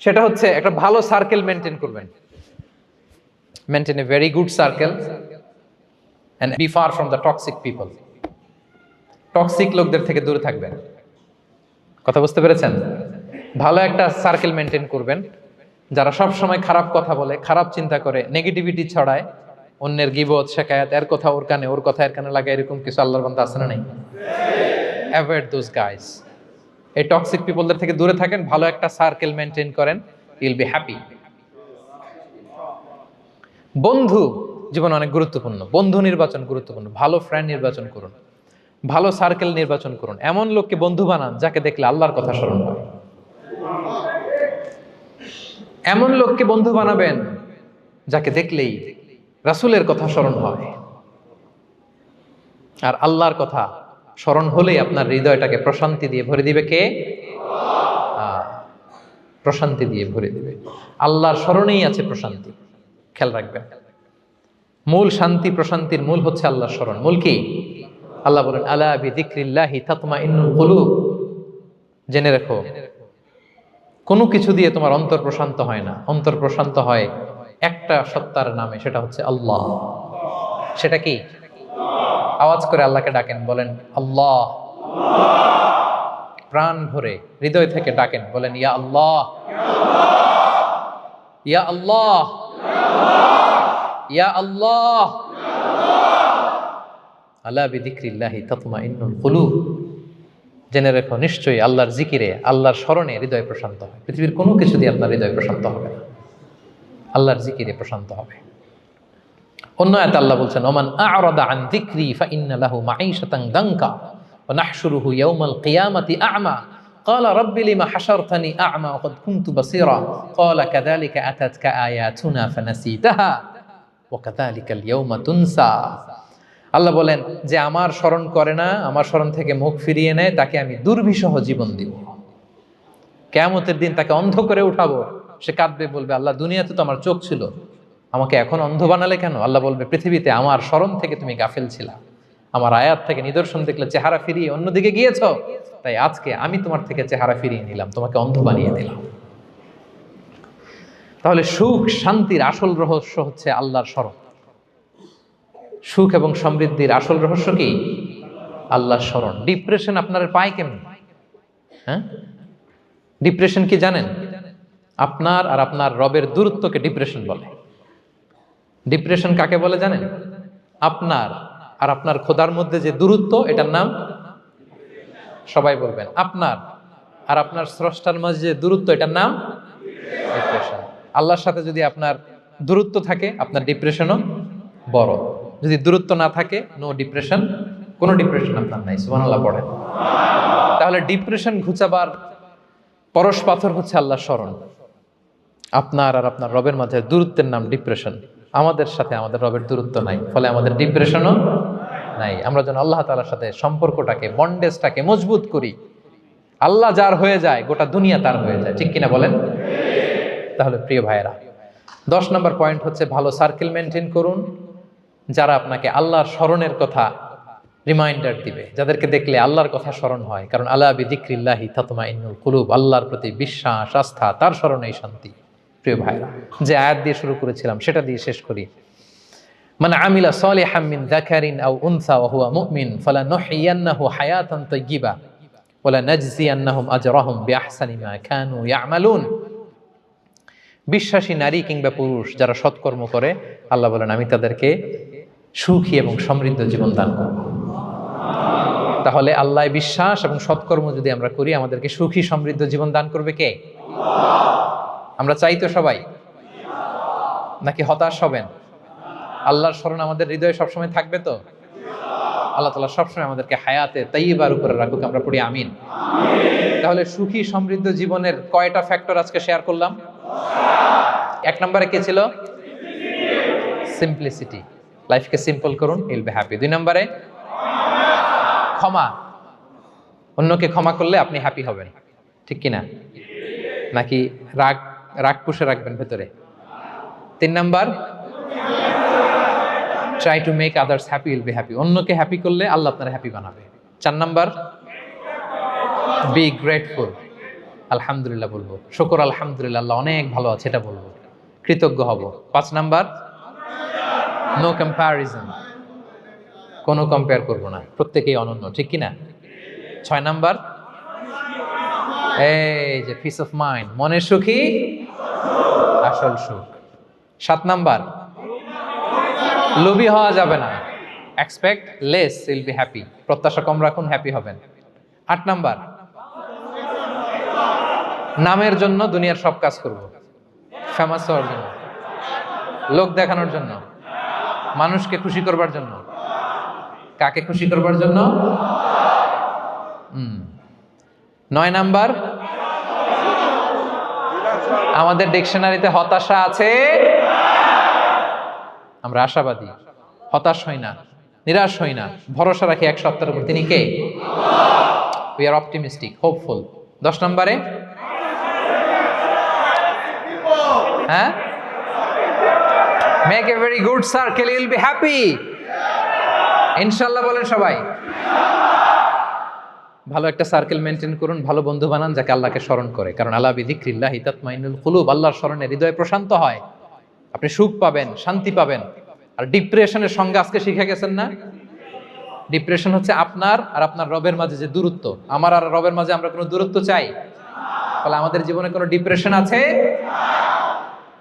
সেটা হচ্ছে একটা ভালো সার্কেল মেনটেন করবেন। Maintain a very good circle and be far from the toxic people. Toxic লোকদের থেকে দূরে থাকবেন। কথা বুঝতে পেরেছেন? ভালো একটা সার্কেল মেনটেন করবেন, যারা সব সময় খারাপ কথা বলে, খারাপ চিন্তা করে, নেগেটিভিটি ছড়ায়, অন্যের গীবত শেখায়াত, এর কথা ওর কানে, ওর কথা এর কানে লাগে, এরকম কিছু আল্লাহর বান্দা আছে না নাই? Avoid those guys. এই টক্সিক পিপলদের থেকে দূরে থাকেন, ভালো একটা সার্কেল মেনটেন করেন, ইউ উইল বি হ্যাপি। বন্ধু জীবন অনেক গুরুত্বপূর্ণ, বন্ধু নির্বাচন গুরুত্বপূর্ণ। ভালো ফ্রেন্ড নির্বাচন করুন, ভালো সার্কেল নির্বাচন করুন, এমন লোককে বন্ধু বানান যাকে দেখলে আল্লাহর কথা স্মরণ হয়। এমন লোককে বন্ধু বানাবেন যাকে দেখলেই রাসূলের কথা স্মরণ হয়। আর আল্লাহর কথা স্মরণ হলেই আপনার হৃদয়টাকে প্রশান্তি দিয়ে ভরে দিবে কে? প্রশান্তি দিয়ে ভরে দিবে। আল্লাহর স্মরণেই আছে প্রশান্তি, খেয়াল রাখবেন। মূল শান্তি প্রশান্তির মূল হচ্ছে আল্লাহর স্মরণ। মূল কি? আল্লাহ বলেন আলা বিযিকরিল্লাহি তাতমাইন্নুল কুলুব। জেনে রেখো, কোনো কিছু দিয়ে তোমার অন্তর প্রশান্ত হয় না, অন্তর প্রশান্ত হয় একটা সত্তার নামে, সেটা হচ্ছে আল্লাহ। সেটা কি? আওয়াজ করে আল্লাহকে ডাকেন, বলেন আল্লাহ। প্রাণ ভরে হৃদয় থেকে ডাকেন, বলেন ইয়া আল্লাহ, ইয়া আল্লাহ, ইয়া আল্লাহ। আলা বিযিকরিল্লাহি তাতমাইন্নুল কুলুব। জেনে রেখো, নিশ্চয়ই আল্লাহর জিকিরে, আল্লাহর স্মরণে হৃদয় প্রশান্ত হয়। পৃথিবীর কোনো কিছু দিয়ে আপনার হৃদয় প্রশান্ত হবে না, আল্লাহর জিকিরে প্রশান্ত হবে। অন্য আয়াতে আল্লাহ বলছেন ওমান আ'রাদা আন যিকরি ফাইন্না লাহু মাঈশাতান দানকা ওয়া নাহশুরুহু ইয়াওমাল কিয়ামাতি আ'মা ক্বালা রাব্বি লিমা হাশারতানি আ'মা ওয়া ক্বাদ কুনতু বাসীরা ক্বালা কাযালিকা আতাতকা আয়াতুনা ফানাসিতাহা ওয়া কাযালিকাল ইয়াওমা তুনসা। আল্লাহ বলেন যে আমার স্মরণ করে না, আমার স্মরণ থেকে মুখ ফিরিয়ে নেয়, তাকে আমি দুর্বিষহ জীবন দিব। কিয়ামতের দিন তাকে অন্ধ করে উঠাবো, সে কাঁদবে, বলবে আল্লাহ দুনিয়াতে তো আমার চোখ ছিল, আমাকে এখন অন্ধ বানালে কেন? আল্লাহ বলবে পৃথিবীতে আমার স্মরণ থেকে তুমি গাফেল ছিলা, আমার আয়াত থেকে নিদর্শন দেখলে চেহারা ফিরিয়ে অন্যদিকে গিয়েছ, তাই আজকে আমি তোমার থেকে চেহারা ফিরিয়ে নিলাম, তোমাকে অন্ধ বানিয়ে দিলাম। তাহলে সুখ শান্তির আসল রহস্য হচ্ছে আল্লাহর স্মরণ। সুখ এবং সমৃদ্ধির আসল রহস্য কি? আল্লাহর স্মরণ। ডিপ্রেশন আপনার পায় কেমন? হ্যাঁ, ডিপ্রেশন কি জানেন? আপনার আর আপনার রবের দূরত্বকে ডিপ্রেশন বলে। ডিপ্রেশন কাকে বলে জানেন? আপনার আর আপনার খোদার মধ্যে যে দূরত্ব, এটার নাম, সবাই বলবেন, আপনার আর আপনার স্রষ্টার মাঝে যে দূরত্ব, এটার নাম ডিপ্রেশন। আল্লাহর সাথে যদি আপনার দূরত্ব থাকে, আপনার ডিপ্রেশনও বড়। যদি দূরত্ব না থাকে, নো ডিপ্রেশন, কোনো ডিপ্রেশন আপনার নাই। সুবহানাল্লাহ পড়েন। তাহলে ডিপ্রেশন ঘুচাবার পরশ পাথর হচ্ছে আল্লাহর স্মরণ। আপনার আর আপনার রবের মাঝে দূরত্বের নাম ডিপ্রেশন। আমাদের সাথে আমাদের রবের দূরত্ব নাই, ফলে আমাদের ডিপ্রেশনও নাই। আমরা যেন আল্লাহ তাআলার সাথে সম্পর্কটাকে, বন্ডেজটাকে মজবুত করি। আল্লাহ যার হয়ে যায়, গোটা দুনিয়া তার হয়ে যায়, ঠিক কিনা বলেন? তাহলে প্রিয় ভাইয়েরা, 10 নম্বর পয়েন্ট হচ্ছে ভালো সার্কেল মেনটেন করুন, যারা আপনাকে আল্লাহর স্মরণের কথা রিমাইন্ডার দিবে, যাদেরকে দেখলে আল্লাহর কথা স্মরণ হয়। কারণ আলা বিযিকরিল্লাহি তাতমাইন্নুল কুলুব, আল্লাহর প্রতি বিশ্বাস, আস্থা, তার স্মরণেই শান্তি। প্রিয় ভাইরা, যে আয়াত দিয়ে শুরু করেছিলাম সেটা দিয়ে শেষ করি। মান আমিলা সালিহাম মিন যাকারিন আও উনসা ওয়া হুয়া মুমিন ফালানুহইয়ান্নাহু হায়াতান তাইয়্যিবা ওয়া লানাজজিয়ান্নাহুম আজরাহুম বিআহসানি মা কানু ইয়ামালুন। বিশ্বাসী নারী কিংবা পুরুষ যারা সৎকর্ম করে, আল্লাহ বলেন আমি তাদেরকে সুখী এবং সমৃদ্ধ জীবন দান করব। তাহলে আল্লাহ বিশ্বাস এবং সৎকর্ম যদি আমরা করি, আমাদেরকে সুখী সমৃদ্ধ জীবন দান করবে কে? আমরা চাই তো সবাই, নাকি হতাশ হবেন? আল্লাহর স্মরণ আমাদের হৃদয়ে সবসময় থাকবে তো? আল্লাহ তাআলা সবসময় আমাদেরকে হায়াতে তাইয়্যিবার উপরে রাখুক, আমরা পড়ি আমিন। তাহলে সুখী সমৃদ্ধ জীবনের কয়টা ফ্যাক্টর আজকে শেয়ার করলাম? 1 নম্বরে কি ছিল? সিম্পলিসিটি। লাইফকে সিম্পল করুন, ইউল বি হ্যাপি। 2 নম্বরে ক্ষমা। অন্যকে ক্ষমা করলে আপনি হ্যাপি হবেন, ঠিক কিনা? নাকি রাগ পুষে রাখবেন ভেতরে? 3 number, try to make others happy, will be happy. অন্যকে হ্যাপি করলে আল্লাহ আপনার হ্যাপি বানাবে। 4 নাম্বার, বি গ্রেটফুল। আলহামদুলিল্লাহ বলবো, শুকর আলহামদুলিল্লাহ, আল্লাহ অনেক ভালো আছে, এটা বলবো, কৃতজ্ঞ হব। 5 নাম্বার, নো কম্প্যারিজন, কোনো কম্পেয়ার করবো না, প্রত্যেকেই অনন্য, ঠিক কিনা? 6 নাম্বার, এই যে পিস অফ মাইন্ড, মনের সুখী আসল সুখ। 7 নাম্বার, লোভী হওয়া যাবে না, expect less, will be happy, প্রত্যাশা কম রাখুন, হ্যাপি হবেন। 8 নাম্বার, নামের জন্য দুনিয়ার সব কাজ করব, ফেমাস হওয়ার জন্য, লোক দেখানোর জন্য, মানুষকে খুশি করবার জন্য। কাকে খুশি করবার জন্য? 9 নাম্বার, আমাদের ডিকশনারিতে হতাশা আছে, আমরা আশাবাদী, হতাশ হই না, নিরাশ হই না, ভরসা রাখি এক সত্তার উপর, তিনি কে? We are optimistic, hopeful. 10 নম্বরে, হ্যাঁ, make a very good circle, you will be happy. ইনশাআল্লাহ বলেন সবাই। ভালো একটা সার্কেল মেনটেন করুন, ভালো বন্ধু বানান যাকে আল্লাহকে স্মরণ করে। কারণ আলা বিযিকরিল্লাহি তাতমাইন্নুল কুলুব, আল্লাহর স্মরণে হৃদয় প্রশান্ত হয়, আপনি সুখ পাবেন, শান্তি পাবেন। আর ডিপ্রেশনের সঙ্গে আজকে শিখে গেছেন না? ডিপ্রেশন হচ্ছে আপনার আর আপনার রবের মাঝে যে দূরত্ব। আমার আর রবের মাঝে আমরা কোনো দূরত্ব চাই? তাহলে আমাদের জীবনে কোনো ডিপ্রেশন আছে?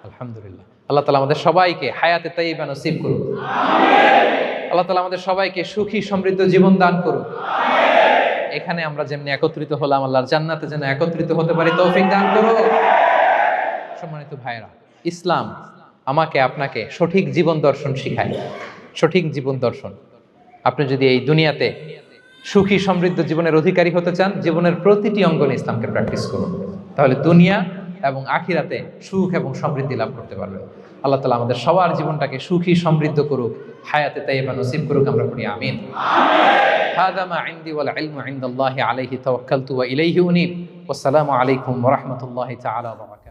আলহামদুলিল্লাহ, আল্লাহ তাআলা আমাদের সবাইকে হায়াতে তাইয়্যিবা নসিব করুন। আল্লাহ তাআলা আমাদের সবাইকে সুখী সমৃদ্ধ জীবন দান করুন। এখানে আমরা যেমনি একত্রিত হলাম, আল্লাহর জান্নাতে যেন একত্রিত হতে পারি, তৌফিক দান করুন। সম্মানিত ভাইরা, ইসলাম আমাকে আপনাকে সঠিক জীবন দর্শন শিখায়, সঠিক জীবন দর্শন। আপনি যদি এই দুনিয়াতে সুখী সমৃদ্ধ জীবনের অধিকারী হতে চান, জীবনের প্রতিটি অঙ্গনে ইসলামকে প্র্যাকটিস করুন, তাহলে দুনিয়া এবং আখিরাতে সুখ এবং সমৃদ্ধি লাভ করতে পারবেন। আল্লাহ তাআলা আমাদের সবার জীবনটাকে সুখী সমৃদ্ধ করুক, হায়াতে তাইয়্যিবা নসিব করুক, আমরা পড়ি আমিন। হাযা মা ইনদি ওয়াল ইলমু ইনদাল্লাহি আলাইহি তাওয়াক্কালতু ওয়া ইলাইহি উনীব। ওয়াসসালামু আলাইকুম ওয়া রাহমাতুল্লাহি তাআলা ওয়া বারাকাতুহু।